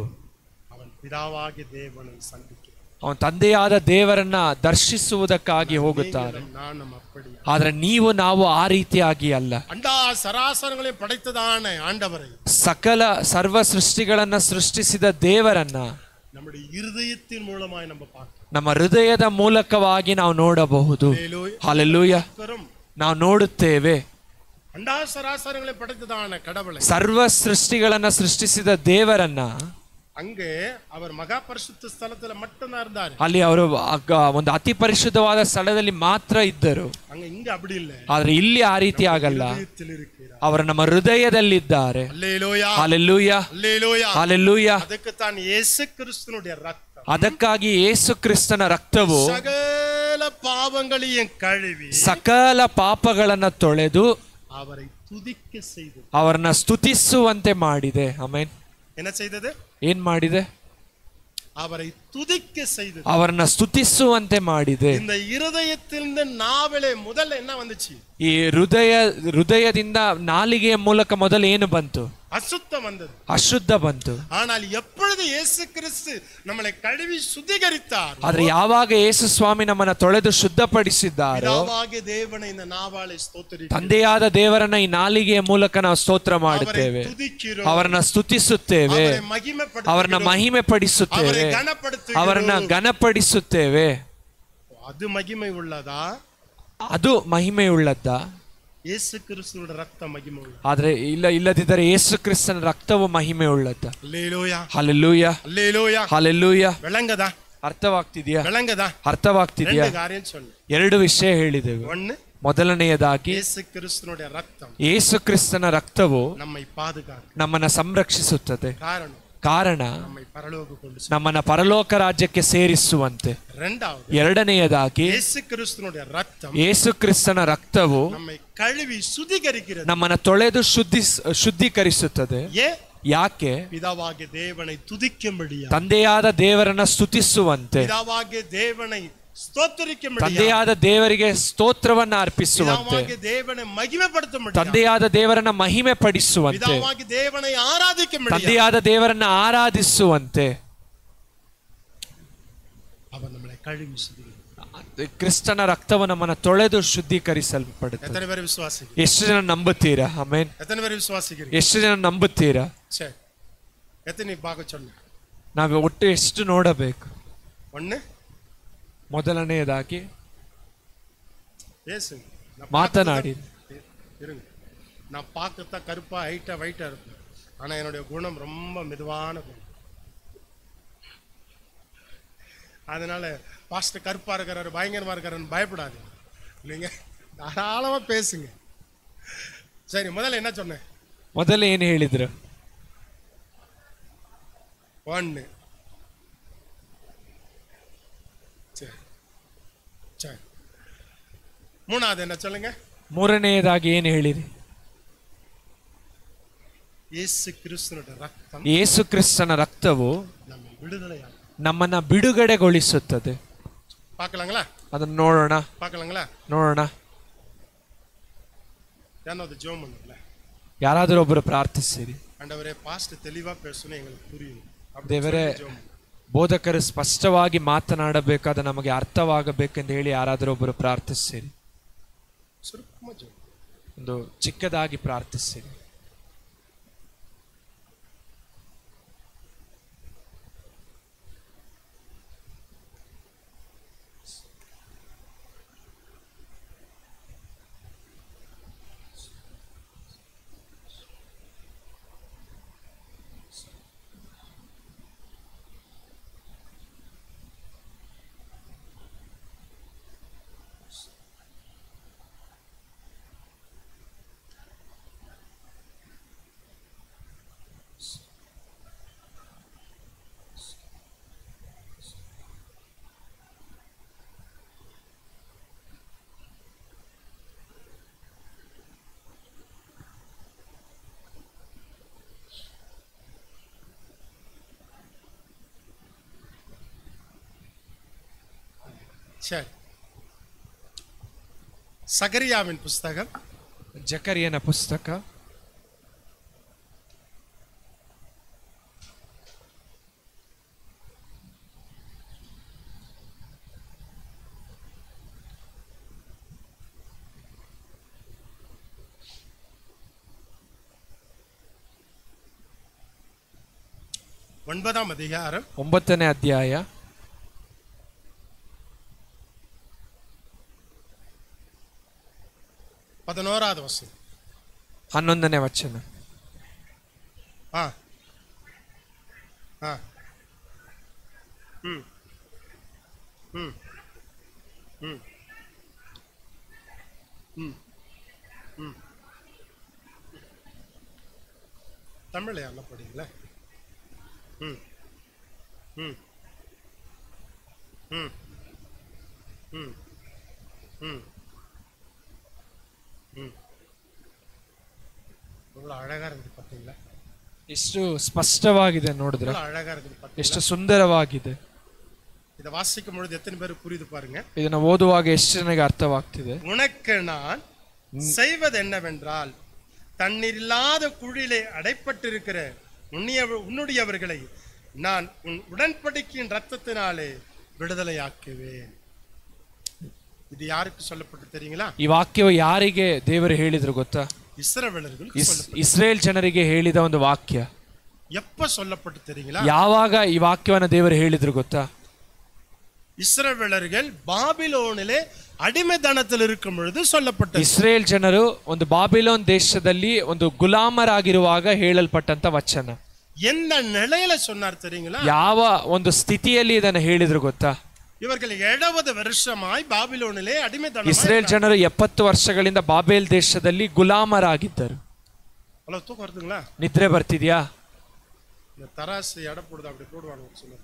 அவன் பிதாவாகிய தேவனை சந்திக்கிறான். ಅವನ ತಂದೆಯಾದ ದೇವರನ್ನ ದರ್ಶಿಸುವುದಕ್ಕಾಗಿ ಹೋಗುತ್ತಾರೆ. நானும் அப்படி. ಆದ್ರೆ ನಾವು ಆ ರೀತಿಯಾಗಿ ಅಲ್ಲ. அண்டா சராசரங்களையும் படைத்ததான ஆண்டவரை, ಸಕಲ ಸರ್ವ ಸೃಷ್ಟಿಗಳನ್ನ ಸೃಷ್ಟಿಸಿದ ದೇವರನ್ನ நம்முடைய இருதயத்தின் மூலமாய் நம்ம பார்க்கிறோம். ನಮ್ಮ ಹೃದಯದ ಮೂಲಕವಾಗಿ ನಾವು ನೋಡಬಹುದು. ಹಲ್ಲೆಲೂಯಾ. ನಾವು ನೋಡುತ್ತೇವೆ. அண்டா சராசரங்களை படைத்ததான கடவுளை, ಸರ್ವ ಸೃಷ್ಟಿಗಳನ್ನ ಸೃಷ್ಟಿಸಿದ ದೇವರನ್ನ அங்கே அவர் மகா பரிசுத்த ஸ்தலத்துல மட்டும்தான் இருந்தாரு. ಅಲ್ಲಿ ಅವರು ಒಂದು ಅತಿ ಪರಿಶುದ್ಧವಾದ ಸ್ಥಳದಲ್ಲಿ ಮಾತ್ರ ಇದ್ದರು. அங்க இங்க அப்படி இல்ல. ಆದ್ರೆ ಇಲ್ಲಿ ಆ ರೀತಿ ಆಗಲ್ಲ. ಅವರು ನಮ್ಮ ಹೃದಯದಲ್ಲಿದ್ದಾರೆ. அல்லேலூயா. ಹಲ್ಲೆಲೂಯಾ. அல்லேலூயா. ಹಲ್ಲೆಲೂಯಾ. ಅದಕ್ಕೆ தான் ಯೇಸು ಕ್ರಿಸ್ತனுடைய ரத்தம், ಅದಕ್ಕಾಗಿ ಯೇಸು ಕ್ರಿಸ್ತನ ರಕ್ತವು ಸಕಲ ಪಾಪங்களையும் ಕழுವಿ ಸಕಲ ಪಾಪಗಳನ್ನ ತೊಳೆದು அவரை துதிக்க செய்தது. ಅವರನ್ನ ಸ್ತುತಿಸುವಂತೆ ಮಾಡಿದೆ. ಆಮೆನ್. என்ன செய்தது? ಏನ್ ಮಾಡಿದೆ? அவரை துதிக்க செய்தது. ಅವರನ್ನ ಸ್ತುತಿಸುವಂತೆ ಮಾಡಿದೆ. இந்த இருதயத்திலிருந்து நாவிலே முதல்ல என்ன வந்துச்சு? ಈ ಹೃದಯದಿಂದ ನಾಲಿಗೆಯ ಮೂಲಕ ಮೊದಲು ಏನು ಬಂತು? அசுத்தம் வந்தது, ಅಶುದ್ಧ ಬಂತು. ஆனால் எப்பொழுது இயேசு கிறிஸ்து நம்மளை கழுவி சுத்திகரித்தார், ಆದ್ರೆ ಯಾವಾಗ ಯೇಸು ಸ್ವಾಮಿ ನಮ್ಮನ್ನ ತೊಳೆದು ಶುದ್ಧಪಡಿಸಿದ್ದಾರೋ, பிதாவாகிய தேவனை இந்த நாவாலே ஸ்தோத்திரிக்கிறோம், ತಂದೆಯಾದ ದೇವರನ್ನ ಈ ನಾಲಿಗೆಯ ಮೂಲಕ ನಾವು ಸ್ತೋತ್ರ ಮಾಡುತ್ತೇವೆ, ಅವರನ್ನ ಸ್ತುತಿಸುತ್ತೇವೆ, ಅವರನ್ನ ಮಹಿಮೆ ಪಡಿಸುತ್ತೇವೆ, ಅವರನ್ನ ಘನಪಡಿಸುತ್ತೇವೆ. ಅದು ಮಹಿಮೆ ಉಳ್ಳದಾ? ಅದು ಮಹಿಮೆ ಉಳ್ಳದ್ದ? ಯೇಸು ಕ್ರಿಸ್ತನ ರಕ್ತ ಮಹಿಮೆ ಉಳ್ಳದ್ದು. ಆದ್ರೆ ಇಲ್ಲದಿದ್ದರೆ ಯೇಸು ಕ್ರಿಸ್ತನ ರಕ್ತವು ಮಹಿಮೆ ಉಳ್ಳದ್ದ. ಹಲ್ಲೆಲೂಯಾ. ಹಲ್ಲೆಲೂಯಾ. ಹಲ್ಲೆಲೂಯಾ. ಹಲ್ಲೆಲೂಯಾ. ಬೆಳಂಗದ ಅರ್ಥವಾಗ್ತಿದ್ಯಾ? ಬೆಳಂಗದ ಅರ್ಥವಾಗ್ತಿದ್ಯಾ? ಎರಡು ವಿಷಯ ಹೇಳಿದೆವು. ಮೊದಲನೆಯದಾಗಿ ಯೇಸು ಕ್ರಿಸ್ತನ ರಕ್ತವು ನಮ್ಮನ್ನ ಸಂರಕ್ಷಿಸುತ್ತದೆ. ಕಾರಣ ನಮ್ಮನ್ನ ಪರಲೋಕ ರಾಜ್ಯಕ್ಕೆ ಸೇರಿಸುವಂತೆ. ಎರಡನೆಯದಾಗಿ ಯೇಸು ಕ್ರಿಸ್ತನ ರಕ್ತವು ನಮ್ಮನ್ನ ತೊಳೆದು ಶುದ್ಧೀಕರಿಸುತ್ತದೆ. ಯಾಕೆ? ತಂದೆಯಾದ ದೇವರನ್ನ ಸ್ತುತಿಸುವಂತೆ, ತಂದೆಯಾದ ದೇವರಿಗೆ ಸ್ತೋತ್ರವನ್ನ ಅರ್ಪಿಸುವಂತೆ, ತಂದೆಯಾದ ದೇವರನ್ನ ಮಹಿಮೆ ಪಡಿಸುವಂತೆ, ತಂದೆಯಾದ ದೇವರನ್ನ ಆರಾಧಿಸುವಂತೆ ಕ್ರಿಸ್ತನ ರಕ್ತವು ನಮ್ಮನ್ನ ತೊಳೆದು ಶುದ್ಧೀಕರಿಸಲ್ಪಡುತ್ತದೆ. ಎಷ್ಟು ಜನ ನಂಬುತ್ತೀರಾ? ಆಮೆನ್. ಎಷ್ಟು ಜನ ನಂಬುತ್ತೀರಾ? ನಾವು ಒಟ್ಟು ಎಷ್ಟು ನೋಡಬೇಕು? ಮೊದಲನೆಯದಾಗಿ ಮಾತನಾಡಿ. நான் பார்க்கத்தான் கருப்பா ஹைட்டா வைட்டா இருப்பேன், ஆனா என்னுடைய குணம் ரொம்ப மெதுவான குணம். அதனால பாஸ்டர் கருப்பா இருக்கிறாரு, பயங்கரமா இருக்காருன்னு பயப்படாது, இல்லைங்க, தாராளமா பேசுங்க. சரி, முதல்ல என்ன சொன்னேன்? ಮೊದಲು ಏನು ಹೇಳಿದ್ರು? 1. சரி, மூணாவது என்ன சொல்லுங்க? ಮೂರನೆಯದಾಗಿ ಏನು ಹೇಳಿರಿ? ಯೇಸು ಕ್ರಿಸ್ತನ ರಕ್ತ ಯೇಸು ಕ್ರಿಸ್ತನ ರಕ್ತವು ನಮ್ಮ ಬಿಡುದಲೆಯಾಗ ನಮ್ಮನ್ನ ಬಿಡುಗಡೆಗೊಳಿಸುತ್ತದೆ. பார்க்கலாங்களா? ಅದನ್ನು ನೋಡೋಣ, பார்க்கலாங்களா? ನೋಡೋಣ. ಯಾರಾவது ஜெபம் பண்ணுங்களா? ಯಾರಾದರೂ ಒಬ್ಬರು ಪ್ರಾರ್ಥಿಸಿರಿ. ஆண்டவரே பாஸ்ட் தெளிவா பேசணும், எங்களுக்கு புரியும். ದೇವರೇ, ಬೋಧಕರು ಸ್ಪಷ್ಟವಾಗಿ ಮಾತನಾಡಬೇಕಾದ ನಮಗೆ ಅರ್ಥವಾಗಬೇಕೆಂದು ಹೇಳಿ ಯಾರಾದರೂ ಒಬ್ಬರು ಪ್ರಾರ್ಥಿಸಿರಿ. ಒಂದು ಚಿಕ್ಕದಾಗಿ ಪ್ರಾರ್ಥಿಸಿರಿ. சரி, சகரியாவின் புஸ்தகம், ಜಕರಿಯನ ಪುಸ್ತಕ 9ஆம் அதிகாரம் 9ನೇ ಅಧ್ಯಾಯ 11வது வசனம் 11ನೇ ವಚನ. ஆ ஆ ம் ம் ம் ம் ம் தமிழ் யாரெல்லாம் படிங்களா? ம் ம் ம் ம் ம் ம் எவ்வளோ அழகா இருக்குது பார்த்தீங்களா? ಎಷ್ಟು ಸ್ಪಷ್ಟವಾಗಿದೆ ನೋಡಿದ್ರೆ, எவ்வளோ அழகா இருக்குது பார்த்தீங்களா? ಎಷ್ಟು ಸುಂದರವಾಗಿದೆ. இதை வாசிக்கும் பொழுது எத்தனை பேர் புரியுது பாருங்க. ಇದನ್ನ ಓದುವಾಗ ಎಷ್ಟು ಜನಕ್ಕೆ ಅರ್ಥವಾಗ್ತಿದೆ. உனக்கு நான் செய்வது என்னவென்றால், தண்ணீர் இல்லாத குழியிலே அடைப்பட்டிருக்கிற உன்னுடையவர்களை நான் உன் உடன்படிக்கையின் ரத்தத்தினாலே விடுதலையாக்குவேன். இது யாருக்கு சொல்லப்பட்டு தெரியுங்களா? ಈ ವಾಕ್ಯವು ಯಾರಿಗೆ ದೇವರು ಹೇಳಿದ್ರು ಗೊತ್ತಾ? இஸ்ரவேலர்கள். ಇಸ್ರೇಲ್ ಜನರಿಗೆ ಹೇಳಿದ ಒಂದು ವಾಕ್ಯ. எப்ப சொல்லப்பட்டு தெரியுங்களா? ಯಾವಾಗ ಈ ವಾಕ್ಯವನ್ನು ದೇವರು ಹೇಳಿದ್ರು ಗೊತ್ತಾ? இஸ்ரவேலர்கள் பாபிலோனிலே ಅಡಿಮೆತನದಲ್ಲಿ இருக்கும் பொழுது சொல்லப்பட்டது. ಇಸ್ರೇಲ್ ಜನರು ಒಂದು ಬಾಬಿಲೋನ್ ದೇಶದಲ್ಲಿ ಒಂದು ಗುಲಾಮರಾಗಿರುವಾಗ ಹೇಳಲ್ಪಟ್ಟಂತ ವಚನ. எந்த நிலையில சொன்னார் தெரியுங்களா? ಯಾವ ಒಂದು ಸ್ಥಿತಿಯಲ್ಲಿ ಇದನ್ನು ಹೇಳಿದ್ರು ಗೊತ್ತಾ? ಇವர்கள் 70 ವರ್ಷமாய் ಬಾಬಿಲೋನಿலே ಅಡಿಮೆತನ. ಇಸ್ರೇಲ್ ಜನರು 70 ವರ್ಷಗಳಿಂದ ಬಾಬೇಲ್ ದೇಶದಲ್ಲಿ ಗುಲಾಮರಾಗಿದ್ದರು. ಅಲ್ಲ, ತೂಕ வருதுங்களா? ನಿದ್ರೆ ಬರ್ತಿದ್ಯಾ? இந்த தராசு எடை போடுது, அப்படி போடுவாங்க சொல்லுங்க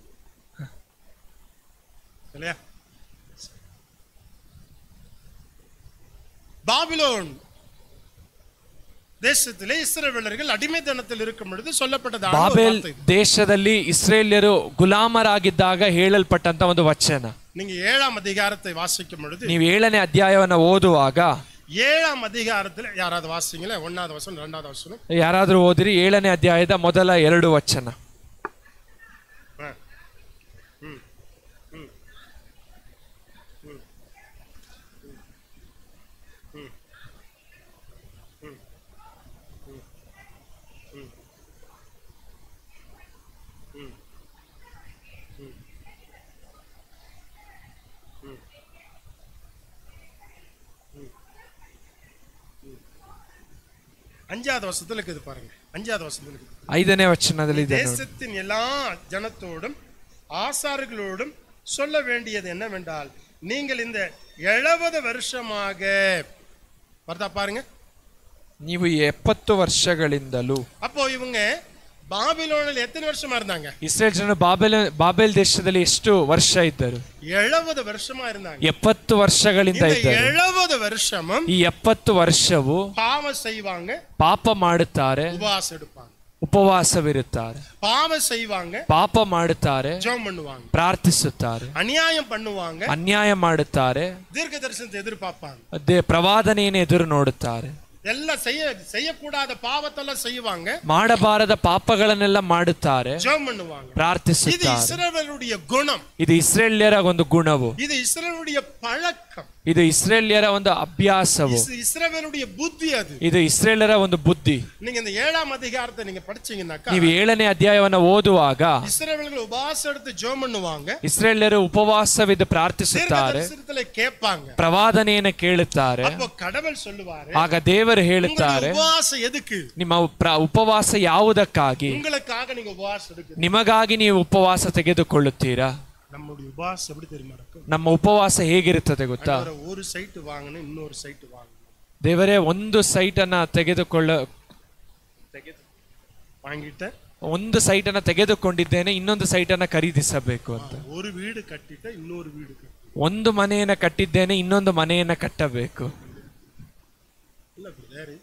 இல்லையா? பாபிலோன் ದೇಶದಲ್ಲಿ ಇಸ್ರಾಯೇಲர்கள் ಅಡಿಮೆತನದಲ್ಲಿ இருக்கும் பொழுது சொல்லப்பட்டது. ಬಾಬೇಲ್ ದೇಶದಲ್ಲಿ ಇಸ್ರೇಲ್ಯರು ಗುಲಾಮರಾಗಿದ್ದಾಗ ಹೇಳಲ್ಪಟ್ಟಂತ ಒಂದು ವಚನ. நீங்க 7ஆம் அதிகாரத்தை வாசிக்கும் பொழுது, ನೀವು 7ನೇ ಅಧ್ಯಾಯವನ್ನು ಓದುವಾಗ 7ஆம் அதிகாரத்தில் யாராவது வாசிங்களே, 1வது வசனம் 2வது வசனம் ಯಾರಾದರೂ ಓದಿರಿ. 7ನೇ ಅಧ್ಯಾಯದ ಮೊದಲ 2 ವಚನ. அஞ்சாவது வசனத்துல இருக்குது பாருங்க. 5வது வசனத்துல இருக்குது. 5ನೇ ವಚನದಲ್ಲಿ ಇದೆ. தேசத்தின் எல்லா ஜனத்தோடும் ஆசாரிகளோடும் சொல்ல வேண்டியது என்னவென்றால், நீங்கள் இந்த 70 வருஷமாக பார்த்தா பாருங்க, ನೀವು 70 ವರ್ಷಗಳಿಂದಲೂ. அப்போ இவங்க பாபிலோனில் எத்தனை வருஷமா இருந்தாங்க? ಇಸ್ರೇಲ್ ಜನರು ಬಾಬೇಲ್ ದೇಶದಲ್ಲಿ ಎಷ್ಟು ವರ್ಷ ಇದ್ದರು? 70 வருஷமா இருந்தாங்க. 70 ವರ್ಷಗಳಿಂದ ಇದ್ದರು. 70 வருஷமும் ಈ 70 ವರ್ಷವು பாவம் செய்வாங்க, ಪಾಪ ಮಾಡುತ್ತಾರೆ, உபவாசம் எடுப்பாங்க. ಉಪವಾಸವಿರುತ್ತಾರೆ, பாவம் செய்வாங்க, ಪಾಪ ಮಾಡುತ್ತಾರೆ, ஜெபம் பண்ணுவாங்க, ಪ್ರಾರ್ಥಿಸುತ್ತಾರೆ, அநியாயம் பண்ணுவாங்க, ಅನ್ಯಾಯ ಮಾಡುತ್ತಾರೆ, தீர்க்க தரிசனத்தை எதிர்பார்ப்பாங்க, ಪ್ರವಾದನೆಯನ್ನು ಎದುರು ನೋಡುತ್ತಾರೆ, எல்லாம் செய்யக்கூடாத பாவத்தெல்லாம் செய்வாங்க, ಮಾಡಬಾರದ ಪಾಪಗಳನ್ನೆಲ್ಲ ಮಾಡುತ್ತಾರೆ, ஜெபம் பண்ணுவாங்க. இது ಪ್ರಾರ್ಥಿಸುತ್ತಾರೆ. இஸ்ரவேலுடைய குணம், ಇದು ಇಸ್ರೇಲ್ಯರ ಒಂದು ಗುಣವು, இது இஸ்ரவேலுடைய பழக்கம், ಇದು ಇಸ್ರೇಲ್ಯರ ಒಂದು ಅಭ್ಯಾಸವು, இஸ்ரவேலுடைய புத்தி. அது ಇದು ಇಸ್ರೇಲ್ಯರ ಒಂದು ಬುದ್ಧಿ. நீங்க இந்த 7ஆம் அதிகாரத்தை நீங்க படிச்சீங்கன்னாக்கா, ನೀವು 7ನೇ ಅಧ್ಯಾಯವನ್ನು ಓದುವಾಗ இஸ்ரவேலர்கள் உபவாசம் எடுத்து ஜெபம் பண்ணுவாங்க, ಇಸ್ರೇಲ್ಯರು ಉಪವಾಸವಿದ್ದು ಪ್ರಾರ್ಥಿಸುತ್ತಾರೆ, தீர்க்கதரிசனத்திலே கேட்பாங்க, ಪ್ರವಾದನೆಯನ್ನು ಕೇಳುತ್ತಾರೆ. அப்போ கடவுள் சொல்லுவாரு, ಆಗ ದೇವರು ಹೇಳುತ್ತಾರೆ, உங்களுடைய உபவாசம் எதுக்கு? ನಿಮ್ಮ ಉಪವಾಸ ಯಾವುದಕ್ಕಾಗಿ? உங்களுக்காக நீங்க உபவாசம் எடுக்க. ನಿಮಗಾಗಿ ನೀವು ಉಪವಾಸ ತೆಗೆದುಕೊಳ್ಳುತ್ತೀರಾ? நம்முடைய உபவாசம் எப்படி தெரியுமா இருக்கும்? ನಮ್ಮ ಉಪವಾಸ ಹೇಗಿರುತ್ತದೆ ಗೊತ್ತಾ? ஒரு சைட் வாங்கணும், இன்னொரு சைட் வாங்கணும். ದೇವರೇ, ಒಂದು ಸೈಟ್ ಅನ್ನ ಒಂದು ಸೈಟ್ ಅನ್ನ ತೆಗೆದುಕೊಂಡಿದ್ದೇನೆ, ಇನ್ನೊಂದು ಸೈಟ್ ಅನ್ನ ಖರೀದಿಸಬೇಕು ಅಂತ. ஒரு வீடு கட்டிட்ட இன்னொரு வீடு கட்டு. ಒಂದು ಮನೆಯನ್ನ ಕಟ್ಟಿದ್ದೇನೆ, ಇನ್ನೊಂದು ಮನೆಯನ್ನ ಕಟ್ಟಬೇಕು. இல்ல பிரதர்,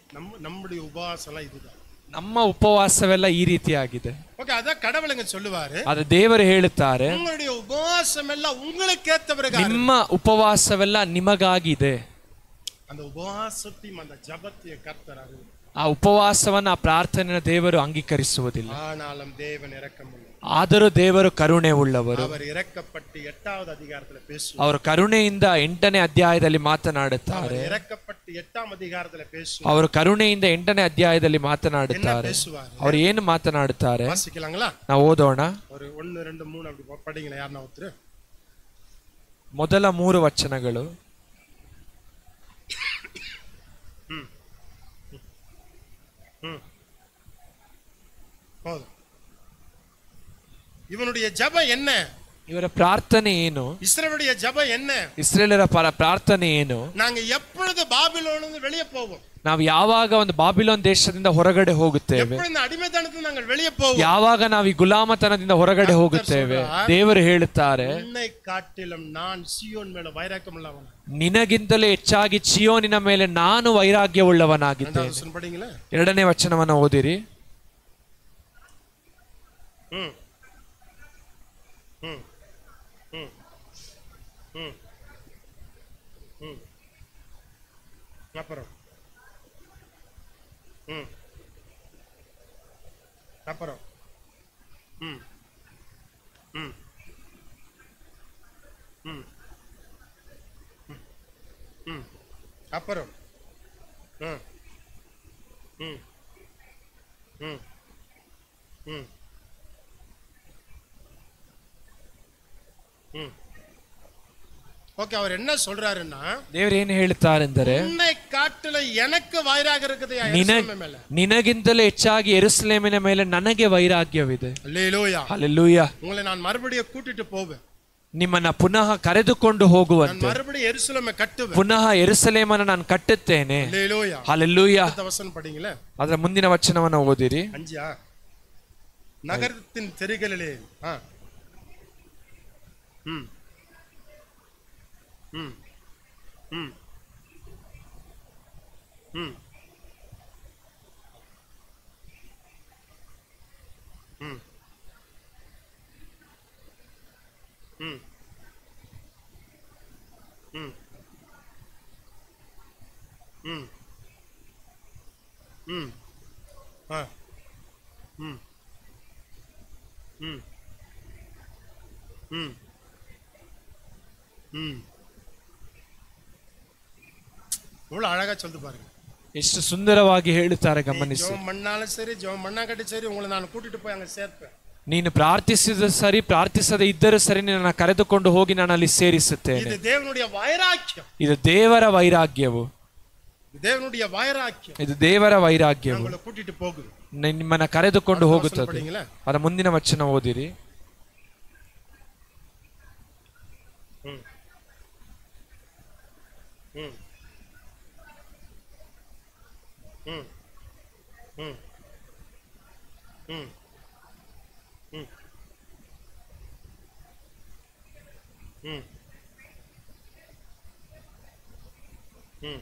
நம்முடைய உபவாசம் எல்லாம் இதுதான். ನಮ್ಮ ಉಪವಾಸವೆಲ್ಲ ಈ ರೀತಿಯಾಗಿದೆ. ಓಕೆ, ಅದ கடவுளுங்க சொல்லுவாரு, ಅದು ದೇವರು ಹೇಳುತ್ತಾರೆ, உங்களுடைய உபவாசம் எல்லாம் உங்களுக்கு ஏத்தவர்கள். ನಿಮ್ಮ ಉಪವಾಸವೆಲ್ಲ ನಿಮಗಾಗಿದೆ. அந்த உபவாசத்தையும் அந்த ஜெபத்தையும் கர்த்தர் அறிவார். ಆ ಉಪವಾಸವನ್ನ, ಆ ಪ್ರಾರ್ಥನೆಯನ್ನು ದೇವರು ಅಂಗೀಕರಿಸುವುದಿಲ್ಲ. ஆனாலும் தேவன் இரக்கமுள்ளவர். ಆದರೂ ದೇವರು ಕರುಣೆ ಉಳ್ಳವರು. அவர் இரக்கப்பட்டு 8வது அதிகாரத்துல பேசுவார். ಅವರು ಕರುಣೆಯಿಂದ 8ನೇ ಅಧ್ಯಾಯದಲ್ಲಿ ಮಾತನಾಡುತ್ತಾರೆ. இரக்கப்பட்டு 8ஆம் அதிகாரத்துல பேசுவார். ಅವರು ಕರುಣೆಯಿಂದ 8ನೇ ಅಧ್ಯಾಯದಲ್ಲಿ ಮಾತನಾಡುತ್ತಾರೆ. ಅವರು ಏನು ಮಾತನಾಡುತ್ತಾರೆ ವಾಸಿಕಲಾங்களா? ನಾವು ಓದೋಣ. ஒரு 1 2 3 அப்படி படிங்களா, யாரனா ஒருத்தர். ಮೊದಲ 3 ವಚನಗಳು. இவனுடைய ஜெபம் என்ன? ಇವರ ಪ್ರಾರ್ಥನೆ ಏನು? இஸ்ரவேலுடைய ஜெபம் என்ன? ಇಸ್ರೇಲರ ಪ್ರಾರ್ಥನೆ ಏನು? நாங்க எப்பொழுது பாபிலோனிலிருந்து வெளியே போவோம்? ನಾವು ಯಾವಾಗ ಒಂದು ಬಾಬಿಲೋನ್ ದೇಶದಿಂದ ಹೊರಗಡೆ ಹೋಗುತ್ತೇವೆ? எப்பொழுது அடிமைத்தனದಿಂದ நாங்கள் வெளியே போவோம்? ಯಾವಾಗ ನಾವು ಈ ಗುಲಾಮತನದಿಂದ ಹೊರಗಡೆ ಹೋಗುತ್ತೇವೆ? ದೇವರು ಹೇಳುತ್ತಾರೆ, உன்னை காட்டிலும் நான் சீயோன் ಮೇಲೆ வைராಗ್ಯ உள்ளவன். ನಿನಗಿಂತಲೂ ಹೆಚ್ಚಾಗಿ ಚಿಯೋನಿನ ಮೇಲೆ ನಾನು ವೈರಾಗ್ಯವುಳ್ಳವನಾಗಿದ್ದೇನೆ. 2ನೇ ವಚನವನ್ನು ಓದಿರಿ. அப்புறம் அப்புறம் அப்புறம் ஓகே, அவர் என்ன சொல்றாருன்னா, ದೇವರು ಏನು ಹೇಳ್ತಾರೆಂದರೆ, உன்னை காட்டில எனக்கு வைராಗ್ಯ இருக்குது ಯೆರೂಸಲೇಮಿನ ಮೇಲೆ. ನಿನಗಿಂತಲೂ ಹೆಚ್ಚಾಗಿ ಯೆರೂಸಲೇಮಿನ ಮೇಲೆ ನನಗೆ ವೈರಾಗ್ಯವಿದೆ. அல்லேலூயா, ಹಲ್ಲೆಲೂಯಾ. உங்களை நான் மறுபடியும் கூட்டிட்டு போவேன். ನಿಮ್ಮನ್ನ ಪುನಃ ಕರೆದುಕೊಂಡು ಹೋಗುವಂತೆ, நான் மறுபடியும் ಯೆರೂಸಲೇமை கட்டுவேன். ಪುನಃ ಯೆರೂಸಲೇಮನ್ನು ನಾನು ಕಟ್ಟುತ್ತೇನೆ. அல்லேலூயா, ಹಲ್ಲೆಲೂಯಾ. அடுத்த வசனம் படிங்களே. ಅದರ ಮುಂದಿನ ವಚನವನ್ನು ಓದಿರಿ. 5 நகரத்தின் தெருகளிலே ம் ம் ம் ம் ம் ம் ம் ம் ஆ ம் ம் ம் ம் இவ்வளவு அழகா சொல்லிட்டு பாருங்க, ಎಷ್ಟು ಸುಂದರವಾಗಿ ಹೇಳುತ್ತಾರೆ, ಗಮನಿಸಿ. ஜெபம் பண்ணாலும் சரி, ஜெபம் பண்ணாக்கட்டி சரி, உங்களை நான் கூட்டிட்டு போய் அங்க சேர்ப்பேன். ನೀನು ಪ್ರಾರ್ಥಿಸಿದ ಸರಿ, ಪ್ರಾರ್ಥಿಸದೇ ಇದ್ದರೂ ಸರಿ, ನಿನ್ನನ್ನು ಕರೆದುಕೊಂಡು ಹೋಗಿ ನಾನು ಅಲ್ಲಿ ಸೇರಿಸುತ್ತೇನೆ. இது தேவனுடைய வைராக்கியம். ಇದು ದೇವರ ವೈರಾಗ್ಯವು. தேவனுடைய வைராக்கியம். ಇದು ದೇವರ ವೈರಾಗ್ಯವು. உங்களை கூட்டிட்டு போகுது, ನಿಮ್ಮನ್ನ ಕರೆದುಕೊಂಡು ಹೋಗುತ್ತದೆ. ಅದರ ಮುಂದಿನ ವಚನ ಓದಿರಿ. ಹ್ಮ್ ಹ್ಮ್ ಹ್ಮ್ ಹ್ಮ್ ಹ್ಮ್ ಹ್ಮ್ ಹ್ಮ್ ಹ್ಮ್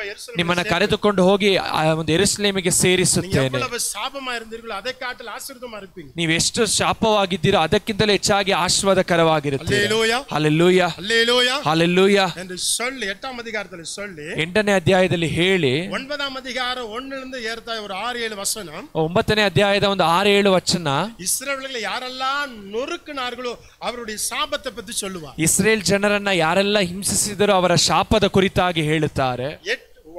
போய் எருசலேம் ನಿಮ್ಮನ್ನ ಕರೆದುಕೊಂಡು ಹೋಗಿ ಆ ಒಂದು ಯೆರೂಸಲೇಮಿಗೆ ಸೇರಿಸುತ್ತೇನೆ. எவ்வளவு சாபமா இருந்தீர்களோ அதை காட்டில் ஆசீர்வாதமா இருப்பீங்க. ನೀವು ಎಷ್ಟು ಶಾಪವಾಗಿದ್ದೀರೋ ಅದಕ್ಕಿಂತಲೂ ಹೆಚ್ಚಾಗಿ ಆಶೀರ್ವಾದಕರವಾಗಿರುತ್ತೀರಿ. ஹல்லேலூயா ಹಲ್ಲೆಲೂಯಾ ஹல்லேலூயா ಹಲ್ಲೆಲೂಯಾ என்று சொல்லி 8ஆம் அதிகாரத்தில் சொல்லி 8ನೇ ಅಧ್ಯಾಯದಲ್ಲಿ ಹೇಳಿ 9ஆம் அதிகாரம் 1லிருந்து ஏறத்தாழ ஒரு 6-7 வசனம் 9ನೇ ಅಧ್ಯಾಯದ ಒಂದು 6-7 ವಚನ இஸ்ரவேலை யாரெல்லாம் நொறுக்குனார்களோ அவருடைய சாபத்தை பத்தி சொல்லுவார். ಇಸ್ರೇಲ್ ಜನರನ್ನ ಯಾರೆಲ್ಲ ಹಿಂಸಿಸಿದರೋ ಅವರ ಶಾಪದ ಕುರಿತಾಗಿ ಹೇಳುತ್ತಾರೆ.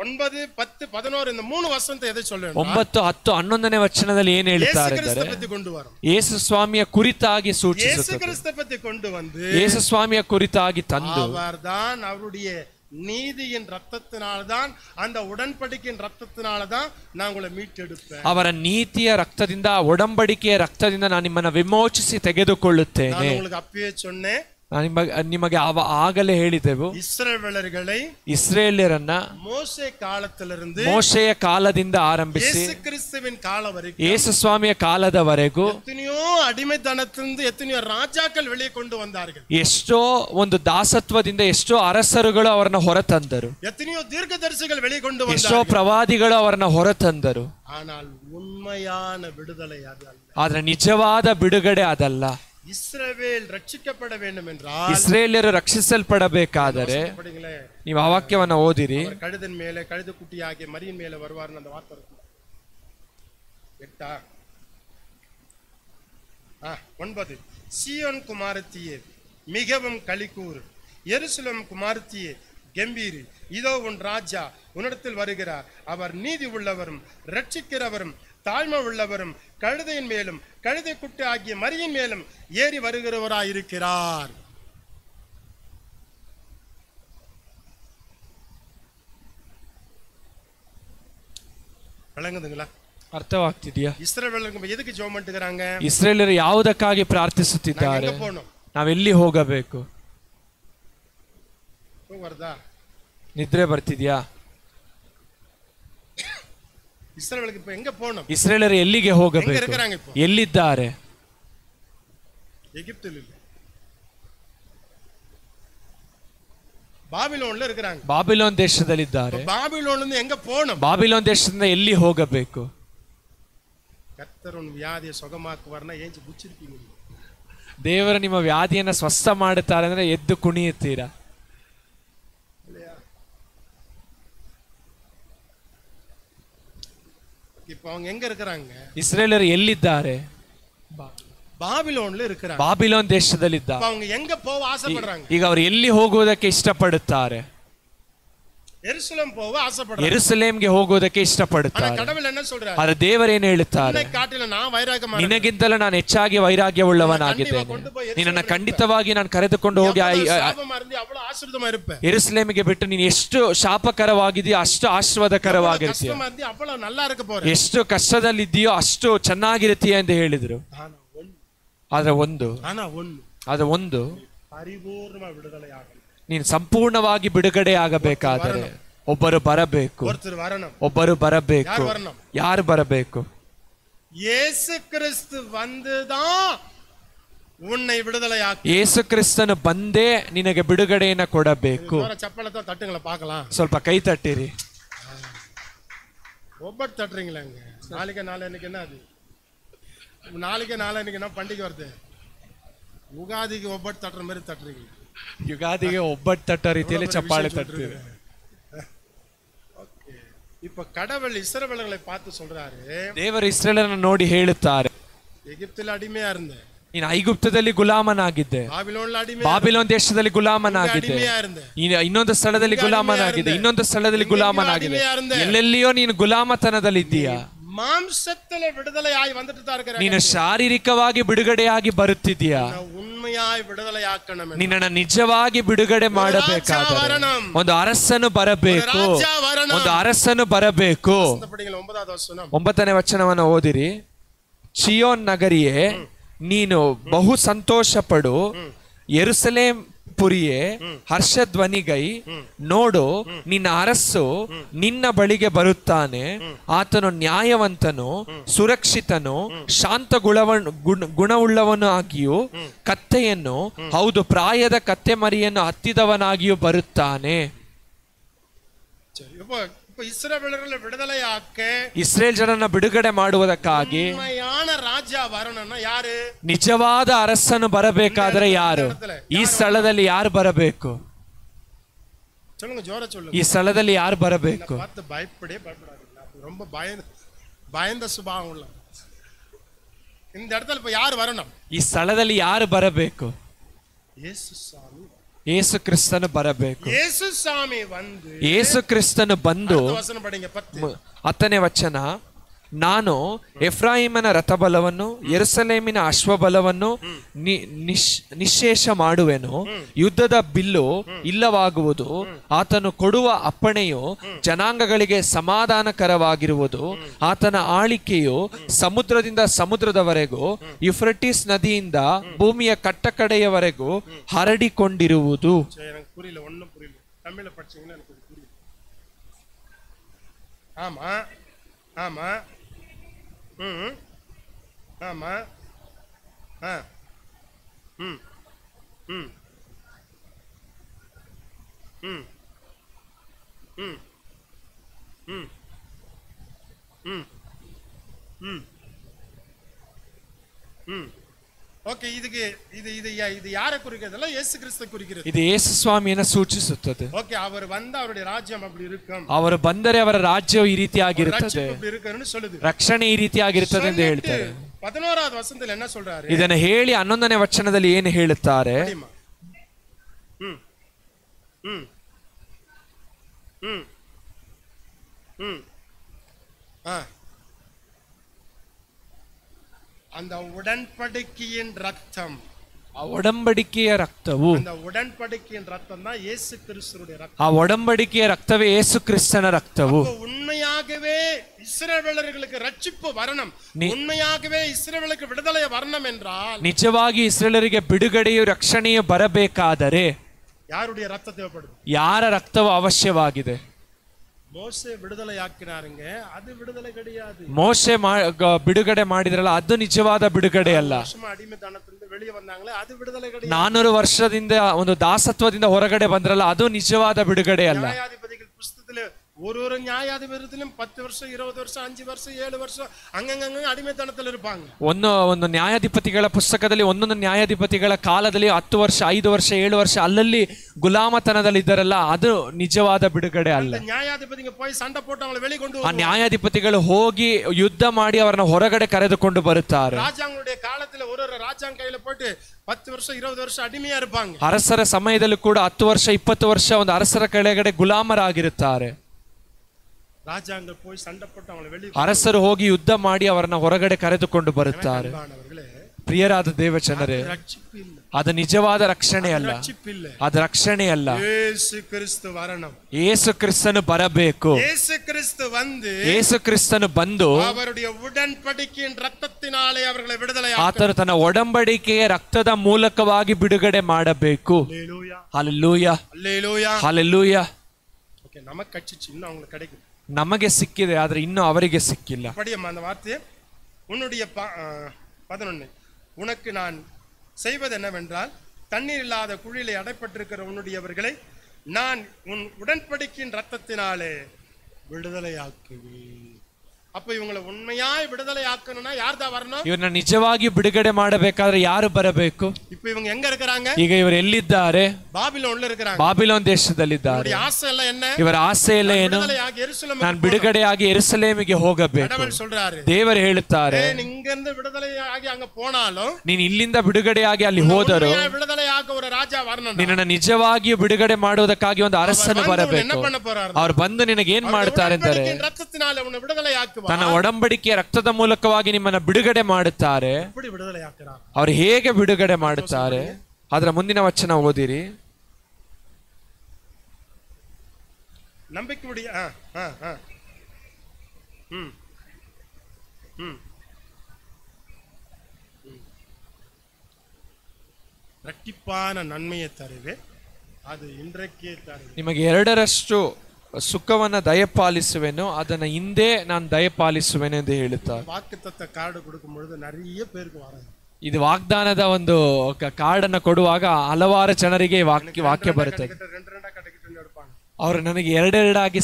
9, 10, 11 இந்த 3 வசனத்தை எதை சொல்றேன்? 9, 10, 11ನೇ ವಚನದಲ್ಲಿ ಏನು ಹೇಳ್ತಾರೆ ಯೇಸು ಅಂದರೆ ಕ್ರಿಸ್ತ கொண்டு வரும். ಯೇಸು ಸ್ವಾಮಿಯ ಕುರಿತಾಗಿ ಯೇಸು ಸೂಚಿಸುತ್ತದೆ. ಕ್ರಿಸ್ತ பத்தி கொண்டு வந்து ಯೇಸು ಸ್ವಾಮಿಯ ಕುರಿತಾಗಿ ತಂದು அவர்தான் அவருடைய நீதியின் ரத்தத்தினால்தான் அந்த உடன்படிக்கையின் ரத்தத்தினால்தான் நான் உங்களை மீட்டெடுப்பேன். ಅವರ ನೀತಿಯ ರಕ್ತದಿಂದ ಒಡಂಬಡಿಕೆಯ ರಕ್ತದಿಂದ ನಾನು ನಿಮ್ಮನ್ನ ವಿಮೋಚಿಸಿ ತೆಗೆದುಕೊಳ್ಳುತ್ತೇನೆ. நான் உங்களுக்கு அப்பவே சொன்னேன், ನಿಮಗೆ ಆಗಲೇ ಹೇಳಿದೆವು, ಇಸ್ರೇಲ್ಯರನ್ನ ಮೋಶೆಯ ಕಾಲದಿಂದ ಆರಂಭಿಸಿ ಯೇಸು ಸ್ವಾಮಿಯ ಕಾಲದವರೆಗೂ எத்தனையோ ராஜாக்கள் வெளியே கொண்டு வந்தார்கள். ಎಷ್ಟೋ ಒಂದು ದಾಸತ್ವದಿಂದ ಎಷ್ಟೋ ಅರಸರುಗಳು ಅವರನ್ನ ಹೊರತಂದರು. எத்தனையோ தீர்க்கதரிசிகள் வெளியே கொண்டு வந்தார்கள். ಎಷ್ಟೋ ಪ್ರವಾದಿಗಳು ಅವರನ್ನ ಹೊರತಂದರು. ஆனால் உண்மையான விடுதலை அது அல்ல. ಆದ್ರೆ ನಿಜವಾದ ಬಿಡುಗಡೆ ಅದಲ್ಲ. ಇಸ್ರಾಯೇಲ್ ರಕ್ಷಿಸப்பட வேண்டும் என்றால் ಇಸ್ರೇಲ್ಯರು ರಕ್ಷಿಸಲ್ಪಡಬೇಕಾದರೆ ನೀವು ಆ ವಾಕ್ಯವನ್ನು ಓದಿರಿ. ಕழுதின் ಮೇಲೆ ಕழுದು ಕುಟ್ಟಿಯಾಗಿ ಮರಿயின் ಮೇಲೆ வருவார் அந்த வார்த்தை இருக்கு. 9 சீயோன் குமாரத்தியே மிகவும் களிக்கூர், எருசலேம் குமாரத்தியே கம்பீர், இதோ உன் ராஜா உன்னிடத்தில் வருகிறார், அவர் நீதி உள்ளவரும் ரட்சிக்கிறவரும் தாழ்மை உள்ளவரும் கழுதையின் மேலும் கழுதை குட்டி ஆகிய மரியின் மேலும் ஏறி வருகிறவராயிருக்கிறார். விளங்குதுங்களா? ಅರ್ಥವಾಗ್ತಿದೆಯಾ? ಇಸ್ರಾಯೇಲರು ಎದಕ್ಕೆ ಜೋಮ್ ಅಂತಿದ್ರಾಂಗ? ಇಸ್ರೇಲ್ಯರು ಯಾವುದಕ್ಕಾಗಿ ಪ್ರಾರ್ಥಿಸುತ್ತಿದ್ದಾರೆ? ನಾವೆಲ್ಲಿ ಹೋಗಬೇಕು? ನಿದ್ರೆ ಬರ್ತಿದ್ಯಾ? ಇಸ್ರೇಲರು ಎಲ್ಲಿಗೆ ಹೋಗಬೇಕು? ಎಲ್ಲಿದ್ದಾರೆ? ಬಾಬಿಲೋನ್ ದೇಶದಲ್ಲಿದ್ದಾರೆ. ಬಾಬಿಲೋನ್ ದೇಶದಿಂದ ಎಲ್ಲಿ ಹೋಗಬೇಕು? ದೇವರು ನಿಮ್ಮ ವ್ಯಾಧಿಯನ್ನ ಸ್ವಸ್ಥ ಮಾಡುತ್ತಾರೆ ಅಂದ್ರೆ ಎದ್ದು ಕುಣಿಯುತ್ತೀರಾ? ಇಸ್ರೇಲರು ಎಲ್ಲಿದ್ದಾರೆ? ಬಾಬಿಲೋನ್ ದೇಶದಲ್ಲಿದ್ದಾರೆ. ಈಗ ಅವರು ಎಲ್ಲಿ ಹೋಗುವುದಕ್ಕೆ ಇಷ್ಟಪಡುತ್ತಾರೆ? ಯೆರೂಸಲೇಮ್ಗೆ ಹೋಗುವುದಕ್ಕೆ ಇಷ್ಟಪಡುತ್ತಾರೆ. ಆದ್ರೆ ದೇವರೇನು ಹೇಳುತ್ತಾರೆ? ನಿನಗಿಂತಲೂ ನಾನು ಹೆಚ್ಚಾಗಿ ವೈರಾಗ್ಯವುಳ್ಳವನಾಗಿದ್ದೇನೆ, ನಿನ್ನನ್ನು ಖಂಡಿತವಾಗಿ ನಾನು ಕರೆದುಕೊಂಡು ಹೋಗಿ ಯೆರೂಸಲೇಮಿಗೆ ಬಿಟ್ಟು ನೀನು ಎಷ್ಟು ಶಾಪಕರವಾಗಿದೆಯೋ ಅಷ್ಟು ಆಶೀರ್ವಾದಕರವಾಗಿರ್ತೀಯ, ಎಷ್ಟು ಕಷ್ಟದಲ್ಲಿದ್ದೀಯೋ ಅಷ್ಟು ಚೆನ್ನಾಗಿರ್ತೀಯ ಎಂದು ಹೇಳಿದ್ರು. ಆದ್ರೆ ಒಂದು ನೀನು ಸಂಪೂರ್ಣವಾಗಿ ಬಿಡುಗಡೆ ಆಗಬೇಕಾದರೆ ಒಬ್ಬರು ಬರಬೇಕು. ಯಾರು ಬರಬೇಕು? ಯೇಸು ಕ್ರಿಸ್ತ வந்துதான் உன்னை விடுதலையாக்கி. ಯೇಸು ಕ್ರಿಸ್ತನು ಬಂದೇ ನಿನಗೆ ಬಿಡುಗಡೆಯನ್ನು ಕೊಡಬೇಕು. ಚಪ್ಪಲతో ತಟ್ಟುங்கள பார்க்கலாம். ಸ್ವಲ್ಪ ಕೈ ತಟ್ಟಿರಿ. ಒಬ್ಬಟ್ಟು ತಟ್ಟறீங்களாங்க? நாளைக்கு நாளைக்கு என்ன அது? நாளைக்கு நாளைக்கு என்ன பண்டிகை வருது? யுகாதிக்கு ಒಬ್ಬಟ್ಟು ತಟ್ಟற மாதிரி ತಟ್ಟறீங்க. ಯುಗಾದಿಗೆ ಒಬ್ಬಟ್ಟು ತಟ್ಟೋ ರೀತಿಯಲ್ಲಿ ಚಪ್ಪಾಳೆ ತಟ್ತೀವಿ. இப்ப கடவுள் இஸ்ரவேலர்களை பார்த்து சொல்றாரு, ದೇವರು ಇಸ್ರೇಲರನ್ನು ನೋಡಿ ಹೇಳುತ್ತಾರೆ, எகிப்தில் அடிமையா இருந்த, ನೀನು ಐಗುಪ್ತದಲ್ಲಿ ಗುಲಾಮನಾಗಿದ್ದೆ, ಬಾಬಿಲೋನ್ ದೇಶದಲ್ಲಿ ಗುಲಾಮನಾಗಿದ್ದೆ, ಇನ್ನೊಂದು ಸ್ಥಳದಲ್ಲಿ ಗುಲಾಮನಾಗಿದೆ, ಇನ್ನೊಂದು ಸ್ಥಳದಲ್ಲಿ ಗುಲಾಮನಾಗಿದೆ, ಎಲ್ಲೆಲ್ಲಿಯೋ ನೀನು ಗುಲಾಮತನದಲ್ಲಿದ್ದೀಯಾ. ಮಾಂಸದಲ್ಲಿ ಬಿಡುಗಡೆಯಾಗಿ வந்துட்டு ನೀನು ಶಾರೀರಿಕವಾಗಿ ಬಿಡುಗಡೆಯಾಗಿ ಬರುತ್ತಿದ್ದೀಯಾ. ನಿನ್ನನ್ನು ನಿಜವಾಗಿ ಬಿಡುಗಡೆ ಮಾಡಬೇಕಾದರೆ ಒಂದು ಅರಸನು ಬರಬೇಕು, ಒಂದು ಅರಸನು ಬರಬೇಕು. 9ನೇ ವಚನವನ್ನು ಓದಿರಿ. ಚಿಯೋನ್ ನಗರಿಯೇ ನೀನು ಬಹು ಸಂತೋಷ ಪಡು, ಯೆರೂಸಲೇಮ್ ಪುರಿಯೇ ಹರ್ಷಧ್ವನಿಗೈ ನೋಡು, ನಿನ್ನ ಅರಸು ನಿನ್ನ ಬಳಿಗೆ ಬರುತ್ತಾನೆ, ಆತನು ನ್ಯಾಯವಂತನು, ಸುರಕ್ಷಿತನು, ಶಾಂತ ಗುಣವುಳ್ಳವನು ಆಗಿಯೂ ಕತ್ತೆಯನ್ನು, ಹೌದು ಪ್ರಾಯದ ಕತ್ತೆ ಮರಿಯನ್ನು ಹತ್ತಿದವನಾಗಿಯೂ ಬರುತ್ತಾನೆ. சரி, இப்போ இஸ்ரவேலர்களை விடுதலையாக்க ಇಸ್ರೇಲ್ ಜನರನ್ನ ಬಿಡುಗಡೆ ಮಾಡುವುದಕ್ಕಾಗಿ உண்மையான ராஜா வரணும்னா யாரு? ನಿಜವಾದ ಅರಸನು ಬರಬೇಕಾದರೆ ಯಾರು? ಈ ಸ್ಥಳದಲ್ಲಿ ಯಾರು ಬರಬೇಕು? சொல்லுங்க, ஜோர சொல்லுங்க. ಈ ಸ್ಥಳದಲ್ಲಿ ಯಾರು ಬರಬೇಕು? பார்த்து பயப்படாதீங்க. ரொம்ப பயந்த சுபாவம் உள்ள இந்த இடத்துல இப்ப யார் வரணும்? ಈ ಸ್ಥಳದಲ್ಲಿ ಯಾರು ಬರಬೇಕು? ಯೇಸು ಸ್ವಾಮಿ, ಯೇಸು ಕ್ರಿಸ್ತನು ಬರಬೇಕು. ಯೇಸು ಸ್ವಾಮಿ ಬಂದು, ಯೇಸು ಕ್ರಿಸ್ತನು ಬಂದು, ವಚನ ಪಡಿங்க 10 10ನೇ ವಚನ, ನಾನು ಎಫ್ರಾಯಿಮನ ರಥಬಲವನ್ನು ಯೆರೂಸಲೇಮಿನ ಅಶ್ವಬಲವನ್ನು ನಿಶ್ಶೇಷ ಮಾಡುವೆನು. ಯುದ್ಧದ ಬಿಲ್ಲು ಇಲ್ಲವಾಗುವುದು. ಆತನು ಕೊಡುವ ಅಪ್ಪಣೆಯು ಜನಾಂಗಗಳಿಗೆ ಸಮಾಧಾನಕರವಾಗಿರುವುದು. ಆತನ ಆಳಿಕೆಯು ಸಮುದ್ರದಿಂದ ಸಮುದ್ರದವರೆಗೂ ಯುಫ್ರಟಿಸ್ ನದಿಯಿಂದ ಭೂಮಿಯ ಕಟ್ಟಕಡೆಯವರೆಗೂ ಹರಡಿಕೊಂಡಿರುವುದು. புரியல, ஒண்ணும் புரியல. தமிழ்ல படிச்சீங்கன்னா எனக்கு புரியல. ஆமா ஆமா ஆமா ம் ம் ம் ம் ம் ம் ம் ம் ಓಕೆ, ಇದು ಯಾರ குறிக்கிறதಲ್ಲ? ಯೇಸು ಕ್ರಿಸ್ತ குறிக்கிறது. ಇದು ಯೇಸು ಸ್ವಾಮಿಯನ್ನು ಸೂಚಿಸುತ್ತದೆ. ಓಕೆ, ಅವರು ಬಂದ ಅವருடைய ರಾಜ್ಯಂ அப்படி இருக்கும். ಅವರು ಬಂದರೆ ಅವರ ರಾಜ್ಯವು ಈ ರೀತಿಯಾಗಿರುತ್ತದೆ, ರಕ್ಷಣೆ ಈ ರೀತಿಯಾಗಿರುತ್ತದೆ ಎಂದು ಹೇಳ್ತಾರೆ. 11வது ವಚನದಲ್ಲಿ என்ன சொல்றாரு? ಇದನ್ನು ಹೇಳಿ 11ನೇ ವಚನದಲ್ಲಿ ಏನು ಹೇಳುತ್ತಾರೆ? ಹ್ಮ್ ಹ್ಮ್ ಹ್ಮ್ ಹ್ಮ್ அந்த உடன்படிக்கையின் ரத்தம், ಒಡಂಬಡಿಕೆಯ ರಕ್ತವು, அந்த உடன்படிக்கையின் ரத்தம் தான் இயேசு கிறிஸ்துவுடைய ரத்தம். ಆ ಒಡಂಬಡಿಕೆಯ ರಕ್ತವೇ ಯೇಸು ಕ್ರಿಸ್ತನ ರಕ್ತವು. உண்மையாகவே இஸ்ரவேலர்களுக்கு ரட்சிப்பு வரணும், உண்மையாகவே இஸ்ரவேலுக்கு விடுதலை வரணும் என்றால், ನಿಜವಾಗಿ ಇಸ್ರೇಲರಿಗೆ ಬಿಡುಗಡೆಯು ರಕ್ಷಣೆಯು ಬರಬೇಕಾದರೆ யாருடைய ரத்தம் தேவைப்படுது? ಯಾರ ರಕ್ತವು ಅವಶ್ಯವಾಗಿದೆ? ಮೋಸೆ ಬಿಡುದಲೆಯಾಕಿನಾರಂಗೆ, ಅದು ಬಿಡುದಲೆ கிடையாது. ಮೋಸೆ ಬಿಡುಗಡೆ ಮಾಡಿದ್ರಲ್ಲ, ಅದು ನಿಜವಾದ ಬಿಡುಗಡೆ ಅಲ್ಲ. ಅಡಿಮೆತನದಿಂದ வெளியே வந்தாங்களே, ಅದು ಬಿಡುದಲೆ கிடையாது. 400 ವರ್ಷದಿಂದ ಒಂದು ದಾಸತ್ವದಿಂದ ಹೊರಗಡೆ ಬಂದ್ರಲ್ಲ, ಅದು ನಿಜವಾದ ಬಿಡುಗಡೆ ಅಲ್ಲ. ನ್ಯಾಯಾಧಿಪತಿಗಳ ಪುಸ್ತಕದಲ್ಲಿ ஒரு ನ್ಯಾಯಾಧಿಪತಿಯಲ್ಲೂ 10 ವರ್ಷ 20 ವರ್ಷ 5 ವರ್ಷ 7 ವರ್ಷ ಹಂಗಂಗ ಅಡಿಮೆತನದಲ್ಲಿ ಇರ್ಪಾங்க. ಒಂದು ನ್ಯಾಯಾಧಿಪತಿಗಳ ಪುಸ್ತಕದಲ್ಲಿ ಒಂದೊಂದು ನ್ಯಾಯಾಧಿಪತಿಗಳ ಕಾಲದಲ್ಲಿ 10 ವರ್ಷ 5 ವರ್ಷ 7 ವರ್ಷ ಅಲ್ಲಲ್ಲಿ ಗುಲಾಮತನದಲ್ಲಿ ಇದ್ದಾರಲ್ಲ, ಅದು ನಿಜವಾದ ಬಿಡುಗಡೆ ಅಲ್ಲ. ನ್ಯಾಯಾಧಿಪತಿಗೆ போய் சண்டை போட்டு அவங்களை வெளிகொண்டு, ಆ ನ್ಯಾಯಾಧಿಪತಿಗಳು ಹೋಗಿ ಯುದ್ಧ ಮಾಡಿ ಅವರನ್ನು ಹೊರಗಡೆ ಕರೆದುಕೊಂಡು ಬರುತ್ತಾರೆ. ರಾಜಾಂಗனுடைய ಕಾಲದಲ್ಲಿ ஒரு ರಾಜಾಂಗ ಕೈயில போட்டு 10 ವರ್ಷ 20 ವರ್ಷ ಅಡಿಮೆಯಾ ಇರ್ಪಾங்க. ಅರಸರ ಸಮಯದಲ್ಲಿ ಕೂಡ 10 ವರ್ಷ 20 ವರ್ಷ ಒಂದು ಅರಸರ ಕೆಳಗಡೆ ಗುಲಾಮರಾಗಿರುತ್ತಾರೆ. ರಾಜಾಂಗ போய் சண்டை போட்டு அவங்களை வெளியே, ಅರಸರು ಹೋಗಿ ಯುದ್ಧ ಮಾಡಿ ಅವರನ್ನ ಹೊರಗಡೆ ಕರೆದುಕೊಂಡು ಬರುತ್ತಾರೆ. ಪ್ರಿಯರಾದ ದೇವಜನರೇ, ಅದು ನಿಜವಾದ ರಕ್ಷಣೆ ಅಲ್ಲ, ಅದು ರಕ್ಷಣೆ ಅಲ್ಲ. ಯೇಸು ಕ್ರಿಸ್ತನು ಬರಬೇಕು. ಯೇಸು ಕ್ರಿಸ್ತನು ಬಂದು ಆತನು ತನ್ನ ಒಡಂಬಡಿಕೆಯ ರಕ್ತದ ಮೂಲಕವಾಗಿ ಬಿಡುಗಡೆ ಮಾಡಬೇಕು. Hallelujah, hallelujah. ನಮಗೆ ಸಿಕ್ಕಿದೆ, ಆದ್ರೆ ಇನ್ನೂ ಅವರಿಗೆ ಸಿಕ್ಕಿಲ್ಲ. அந்த வார்த்தை உன்னுடைய 11 உனக்கு நான் செய்வது என்னவென்றால், தண்ணீர் இல்லாத குழியிலே அடைப்பட்டிருக்கிற உன்னுடையவர்களை நான் உன் உடன்படிக்கையின் ரத்தத்தினாலே விடுதலையாக்குவேன். அப்ப இவங்களை உண்மையாய் விடுதலை ஆக்கணும்னா யார் தான் வரணும்? ಇವ್ರನ್ನ ನಿಜವಾಗಿ ಬಿಡುಗಡೆ ಮಾಡಬೇಕಾದ್ರೆ ಯಾರು ಬರಬೇಕು? இப்ப இவங்க எங்க இருக்காங்க? ಈಗ ಇವರು ಎಲ್ಲಿದ್ದಾರೆ? ಬಾಬಿಲೋನ್ல இருக்காங்க. ಬಾಬಿಲೋನ್ ದೇಶದಲ್ಲಿದ್ದಾರೆ. ಇವರ ಆಸೆ ಎಲ್ಲ என்ன? ಇವರ ಆಸೆ ಎಲ್ಲ ಏನು? ನಾನು ಬಿಡುಗಡೆಯಾಗಿ ಯೆರೂಸಲೇಮಿಗೆ ಹೋಗಬೇಕು. ದೇವರು ಹೇಳುತ್ತಾರೆ, இங்கிருந்து விடுதலையாகி அங்க போனாலும், ನೀನು ಇಲ್ಲಿಂದ ಬಿಡುಗಡೆಯಾಗಿ ಅಲ್ಲಿ ಹೋದರೂ விடுதலையாக ஒரு ராஜா வரணும். ನಿನ್ನನ್ನು ನಿಜವಾಗಿಯೂ ಬಿಡುಗಡೆ ಮಾಡುವುದಕ್ಕಾಗಿ ಒಂದು ಅರಸನು ಬರಬೇಕು. ಅವರು ಬಂದು ನಿನಗೆ ಏನ್ ಮಾಡ್ತಾರೆ ಅಂದರೆ, ரத்தத்தினால உன்னை விடுதலையாக்கு, ತನ್ನ ಒಡಂಬಡಿಕೆಯ ರಕ್ತದ ಮೂಲಕವಾಗಿ ನಿಮ್ಮನ್ನ ಬಿಡುಗಡೆ ಮಾಡುತ್ತಾರೆ. ಅವರು ಹೇಗೆ ಬಿಡುಗಡೆ ಮಾಡುತ್ತಾರೆ? ಅದರ ಮುಂದಿನ ವಚನ ಓದಿರಿ. ನಂಬಿಕೆ ರಟ್ಟಿಪಾನ ನನ್ಮೆಯ ತರುವೆ, ಅದು ಇಂದ್ರಕ್ಕೆ ತರುವೆ. ನಿಮಗೆ 2ರಷ್ಟು ಸುಖವನ್ನ ದಯಪಾಲಿಸುವೆನು, ಅದನ್ನ ಹಿಂದೆ ನಾನು ದಯಪಾಲಿಸುವೆನು ಎಂದು ಹೇಳುತ್ತಾರೆ. ವಾಕ್ಯತತ್ವ ಕಾರ್ಡ್ ಕೊಡುವುದು நிறைய பேருக்கு வராது. ಇದು ವಾಗ್ದಾನದ ಒಂದು ಕಾರ್ಡ್ ಅನ್ನು ಕೊಡುವಾಗ ಹಲವಾರು ಜನರಿಗೆ ವಾಕ್ಯ ಬರುತ್ತದೆ. ಅವರು ನನಗೆ ಎರಡೆರಡಾಗಿ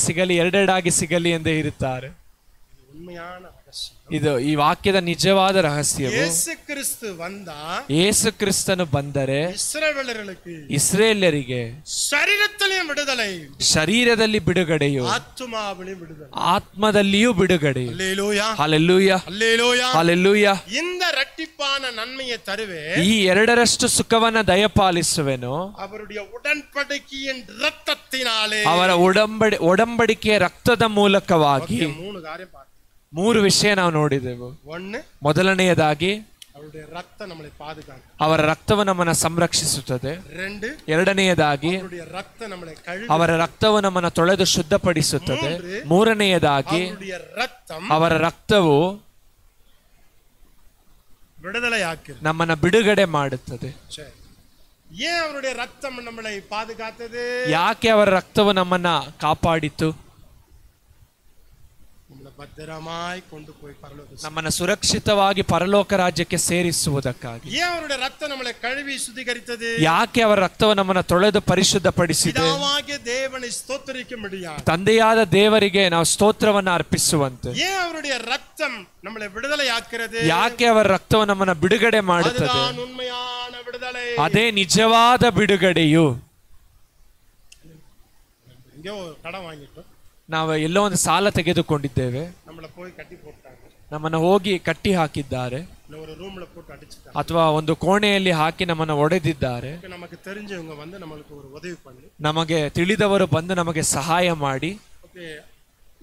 ಸಿಗಲಿ ಎಂದೇ ಇರುತ್ತಾರೆ. உண்மையான ரகசியம். ಇದು ಈ ವಾಕ್ಯದ ನಿಜವಾದ ರಹಸ್ಯವು இயேசு கிறிஸ்து வந்தா ಯೇಸು ಕ್ರಿಸ್ತನು ಬಂದರೆ இஸ்ரவேலர்களுக்கு ಇಸ್ರೇಲ್ಯರಿಗೆ ಶರೀರದಲ್ಲಿಯೂ விடுதலை, ಶರೀರದಲ್ಲಿ ಬಿಡುಗಡೆಯು, ஆத்துமாவிலும் விடுதலை, ಆತ್ಮದಲ್ಲಿಯೂ ಬಿಡುಗಡೆಯು. அல்லேலூயா ಹಲ್ಲೆಲೂಯಾ, அல்லேலூயா. ಹಲ್ಲೆಲೂಯಾ. இந்த இரட்டிப்பான நன்மையை தருவே ಈ ಎರಡರಷ್ಟು ಸುಖವನ್ನ ದಯಪಾಲಿಸುವೆನು அவருடைய உடன்படிக்கையின் இரத்தத்தினாலே. ಅವರ ಒಡಂಬಡಿಕೆಯ ರಕ್ತದ ಮೂಲಕವಾಗಿ. மூணு காரியம் பார்த்து, 3 ವಿಷಯ ನಾವು ನೋಡಿದೆವು. ஒன்னு, ಮೊದಲನೆಯದಾಗಿ அவருடைய ரத்தம் நம்மளை பாதுகாக்கும். ಅವರ ರಕ್ತವು ನಮ್ಮನ್ನು ಸಂರಕ್ಷಿಸುತ್ತದೆ. 2, ಎರಡನೆಯದಾಗಿ அவருடைய ரத்தம் நம்மளை கழுவி. ಅವರ ರಕ್ತವು ನಮ್ಮನ್ನು ತೊಳೆದು ಶುದ್ಧಪಡಿಸುತ್ತದೆ. ಮೂರನೆಯದಾಗಿ அவருடைய ரத்தம் ಅವರ ರಕ್ತವು விடுதலையாக்குது, ನಮ್ಮನ್ನು ಬಿಡುಗಡೆ ಮಾಡುತ್ತದೆ. சரி. ஏன் அவருடைய ரத்தம் நம்மளை பாதுகாத்தது? ಯಾಕೆ ಅವರ ರಕ್ತವು ನಮ್ಮನ್ನ ಕಾಪಾಡಿತು? நம்மளை பத்திரமாய் கொண்டு போய் பரலோக. ನಮ್ಮನ್ನು ಸುರಕ್ಷಿತವಾಗಿ ಪರಲೋಕ ರಾಜ್ಯಕ್ಕೆ ಸೇರಿಸುವುದಕ್ಕಾಗಿ. ஏன் அவருடைய ரத்தம் நம்மளை கழுவி சுத்திகரித்தது? ಯಾಕೆ ಅವರ ರಕ್ತವು ನಮ್ಮನ್ನು ತೊಳೆದು ಪರಿಶುದ್ಧಪಡಿಸಿದೆ? பிதாவாகிய தேவனை ஸ்தோத்திரிக்கும்படியாக, ತಂದೆಯಾದ ದೇವರಿಗೆ ನಾವು ಸ್ತೋತ್ರವನ್ನು ಅರ್ಪಿಸುವಂತೆ. ஏன் அவருடைய ரத்தம் நம்மளை விடுதலையாக்குறது? ಯಾಕೆ ಅವರ ರಕ್ತವು ನಮ್ಮನ್ನು ಬಿಡುಗಡೆ ಮಾಡುತ್ತದೆ? அதுதான் உண்மையான விடுதலை. ಅದೇ ನಿಜವಾದ ಬಿಡುಗಡೆಯು. எங்கேயோ கடன் வாங்கிட்டோம், ನಾವು ಎಲ್ಲೋ ಒಂದು ಸಾಲ ತೆಗೆದುಕೊಂಡಿದ್ದೇವೆ, நம்மளை போய் கட்டி போட்டாங்க, ನಮ್ಮನ್ನು ಹೋಗಿ ಕಟ್ಟಿ ಹಾಕಿದ್ದಾರೆ, இல்ல ஒரு ரூம்ல போட்டு அடிச்சுட்டாங்க, ಅಥವಾ ಒಂದು ಕೋಣೆಯಲ್ಲಿ ಹಾಕಿ ನಮ್ಮನ್ನು ಒಡೆದಿದ್ದಾರೆ. நமக்கு தெரிஞ்சவங்க வந்து நம்மளுக்கு ஒரு உதவி பண்ணி, ನಮಗೆ ತಿಳಿದವರು ಬಂದು ನಮಗೆ ಸಹಾಯ ಮಾಡಿ, ஓகே,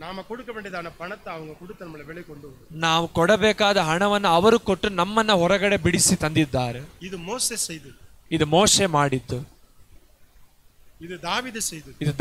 நாம கொடுக்க வேண்டியதான பணத்தை அவங்க கொடுத்து நம்மளை வெளியே கொண்டு வரும். ನಾವು ಕೊಡಬೇಕಾದ ಹಣವನ್ನು ಅವರು ಕೊಟ್ಟು ನಮ್ಮನ್ನ ಹೊರಗಡೆ ಬಿಡಿಸಿ ತಂದಿದ್ದಾರೆ. இது மோசே செய்தது, ಇದು ಮೋಶೆ ಮಾಡಿದ್ದು, இது தாவீது செய்தது, ಇದು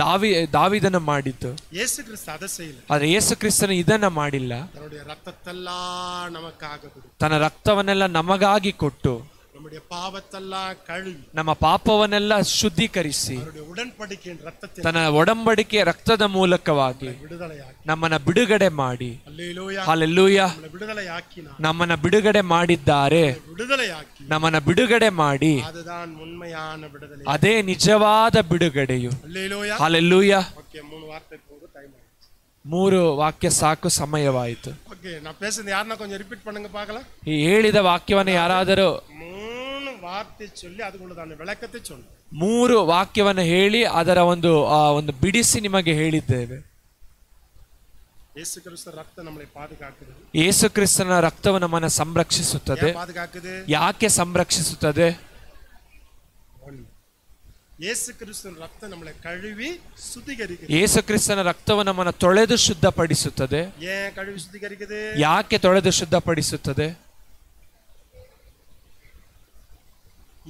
ದಾವಿದನ ಮಾಡಿದ್ದು. இயேசு கிறிஸ்து அதை செய்யல. ಆದ್ರೆ ಯೇಸು ಕ್ರಿಸ್ತನು ಇದನ್ನ ಮಾಡಿಲ್ಲ. தன்னுடைய ரத்தத்தெல்லாம் நமக்காக கொடுத்து, ತನ್ನ ರಕ್ತವನ್ನೆಲ್ಲ ನಮಗಾಗಿ ಕೊಟ್ಟು, நம்முடைய பாவத்தெல்லாம் கழுவி, ನಮ್ಮ ಪಾಪವನ್ನೆಲ್ಲ ಶುದ್ಧೀಕರಿಸಿ, அவருடைய உடன்படிக்கையின் ரத்தத்தை ತನ್ನ ಒಡಂಬಡಿಕೆ ರಕ್ತದ ಮೂಲಕವಾಗಿ விடுதலையாக்கி, ನಮ್ಮನ್ನ ಬಿಡುಗಡೆ ಮಾಡಿ, அல்லேலூயா, ಹಲ್ಲೆಲೂಯಾ, நம்மளை விடுதலையாக்கினார், ನಮ್ಮನ್ನ ಬಿಡುಗಡೆ ಮಾಡಿದ್ದಾರೆ. விடுதலையாக்கி, ನಮ್ಮನ್ನ ಬಿಡುಗಡೆ ಮಾಡಿ, அதுதான் உண்மையான விடுதலை. ಅದೇ ನಿಜವಾದ ಬಿಡುಗಡೆಯು. அல்லேலூயா. ಹಲ್ಲೆಲೂಯಾ. ஓகே, 3 வார்த்தை போதும், டைம் ஆயிடுச்சு. 3 ವಾಕ್ಯ ಸಾಕು, ಸಮಯವಾಯಿತು. ஓகே, நான் பேசுறது யாருன்னா கொஞ்சம் ரிப்பீட் பண்ணுங்க பார்க்கலாம். ಈ ಹೇಳಿದ ವಾಕ್ಯವನ್ನು ಯಾರಾದರೂ 3 வார்த்தை சொல்லி அதுக்குள்ளதான விளக்கத்தை சொல்லு. 3 ವಾಕ್ಯವನ್ನು ಹೇಳಿ ಅದರ ಒಂದು ಬಿಡಿಸಿ ನಿಮಗೆ ಹೇಳಿದ್ದೇವೆ. இயேசு கிறிஸ்து ரத்தம் நம்மளை பாதுகாக்குது. ಯೇಸು ಕ್ರಿಸ್ತನ ರಕ್ತವು ನಮ್ಮನ್ನು ಸಂರಕ್ಷಿಸುತ್ತದೆ. ஏன் பாதுகாக்குது? ಯಾಕೆ ಸಂರಕ್ಷಿಸುತ್ತದೆ? இயேசு கிறிஸ்துவின் ரத்தம் நம்மளை கழுவி சுத்திகரிக்குது. ಯೇಸು ಕ್ರಿಸ್ತನ ರಕ್ತವು ನಮ್ಮನ್ನು ತೊಳೆದು ಶುದ್ಧಪಡಿಸುತ್ತದೆ. ஏன் கழுவி சுத்திகரிக்குது? ಯಾಕೆ ತೊಳೆದು ಶುದ್ಧಪಡಿಸುತ್ತದೆ?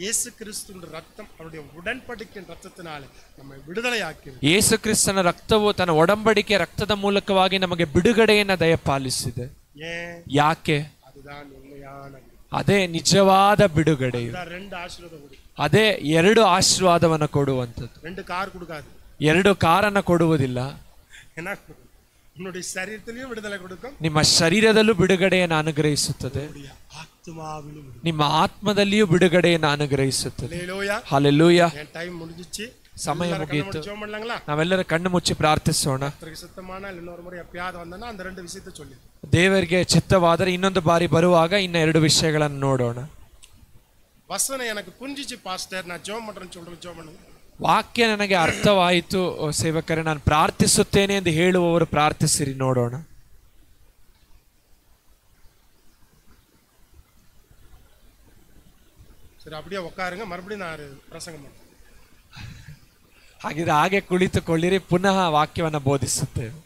இயேசு கிறிஸ்துவின் ரத்தம் அவருடைய உடன்படிக்கையின் ரத்தத்தினாலே நம்மை விடுதலையாக்கிது. ಯೇಸು ಕ್ರಿಸ್ತನ ರಕ್ತವು ತನ್ನ ಒಡಂಬಡಿಕೆ ರಕ್ತದ ಮೂಲಕವಾಗಿ ನಮಗೆ ಬಿಡುಗಡೆಯನ್ನು ದಯಪಾಲಿಸಿದೆ. ஏன்? ಯಾಕೆ? அதுதான் உண்மையான, ಅದೇ ನಿಜವಾದ ಬಿಡುಗಡೆಯು. 2 ஆசீர்வாதம் கொடு. ಅದೇ 2 ಆಶೀರ್ವಾದವನ್ನು ಕೊಡುವಂಥದ್ದು. 2 கார் கொடுக்காது, 2 ಕಾರನ್ನು ಕೊಡುವುದಿಲ್ಲ. என்ன உன்னுடைய சரீரத்திலையும் விடுதலை கொடுக்கும், ನಿಮ್ಮ ಶರೀರದಲ್ಲೂ ಬಿಡುಗಡೆಯನ್ನು ಅನುಗ್ರಹಿಸುತ್ತದೆ, ஆத்மாவிலும். ನಿಮ್ಮ ಆತ್ಮದಲ್ಲಿಯೂ ಬಿಡುಗಡೆಯನ್ನು ಅನುಗ್ರಹಿಸುತ್ತದೆ. அல்லேலூயா. ಹಲ್ಲೆಲೂಯಾ. என் டைம் முடிஞ்சிச்சு, ಸಮಯ ಮುಗಿಯಿತು. ஜெபம் பண்ணலாங்களா? ನಾವೆಲ್ಲರೂ ಕಣ್ಣು ಮುಚ್ಚಿ ಪ್ರಾರ್ಥಿಸೋಣ. கர்த்தருக்கு சித்தமானால் இன்னொரு முறை எப்பயாவது வந்தனா அந்த 2 விஷயத்தை சொல்லி. ದೇವರಿಗೆ ಚಿತ್ತವಾದರೆ ಇನ್ನೊಂದು ಬಾರಿ ಬರುವಾಗ ಇನ್ನ 2 ವಿಷಯಗಳನ್ನು ನೋಡೋಣ. வசனம் எனக்கு புரிஞ்சிச்சு பாஸ்டர், நான் ஜெபம் பண்றேன்னு சொல்றேன், ஜெபம் பண்ணுங்க. ವಾಕ್ಯ ನನಗೆ ಅರ್ಥವಾಯಿತು ಸೇವಕರೇ, ನಾನು ಪ್ರಾರ್ಥಿಸುತ್ತೇನೆ ಎಂದು ಹೇಳುವವರು ಪ್ರಾರ್ಥಿಸಿರಿ, ನೋಡೋಣ. சரி, அப்படியே உட்காருங்க, மறுபடியும் நான் பிரசங்கம் பண்ணுறேன். ಹಾಗಿದ್ರೆ ಹಾಗೆ ಕುಳಿತುಕೊಳ್ಳಿರಿ, ಪುನಃ ವಾಕ್ಯವನ್ನು ಬೋಧಿಸುತ್ತೇವೆ.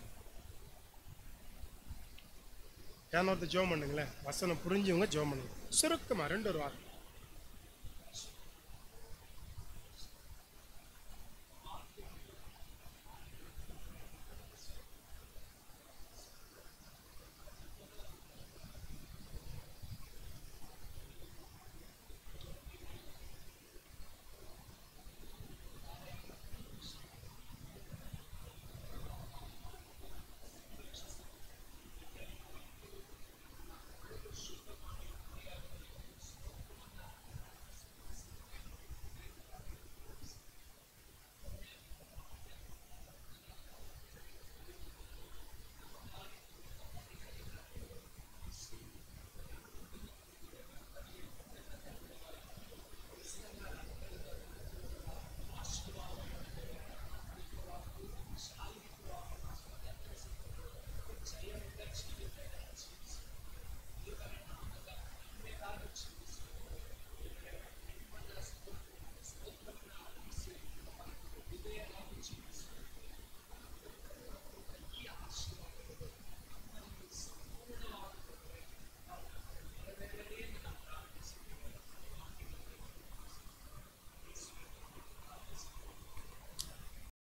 ஏன்னா ஜெபம் பண்ணுங்களேன், வசனம் புரிஞ்சவங்க ஜெபம் பண்ணுங்க, சுருக்கமா 2 வாரம்.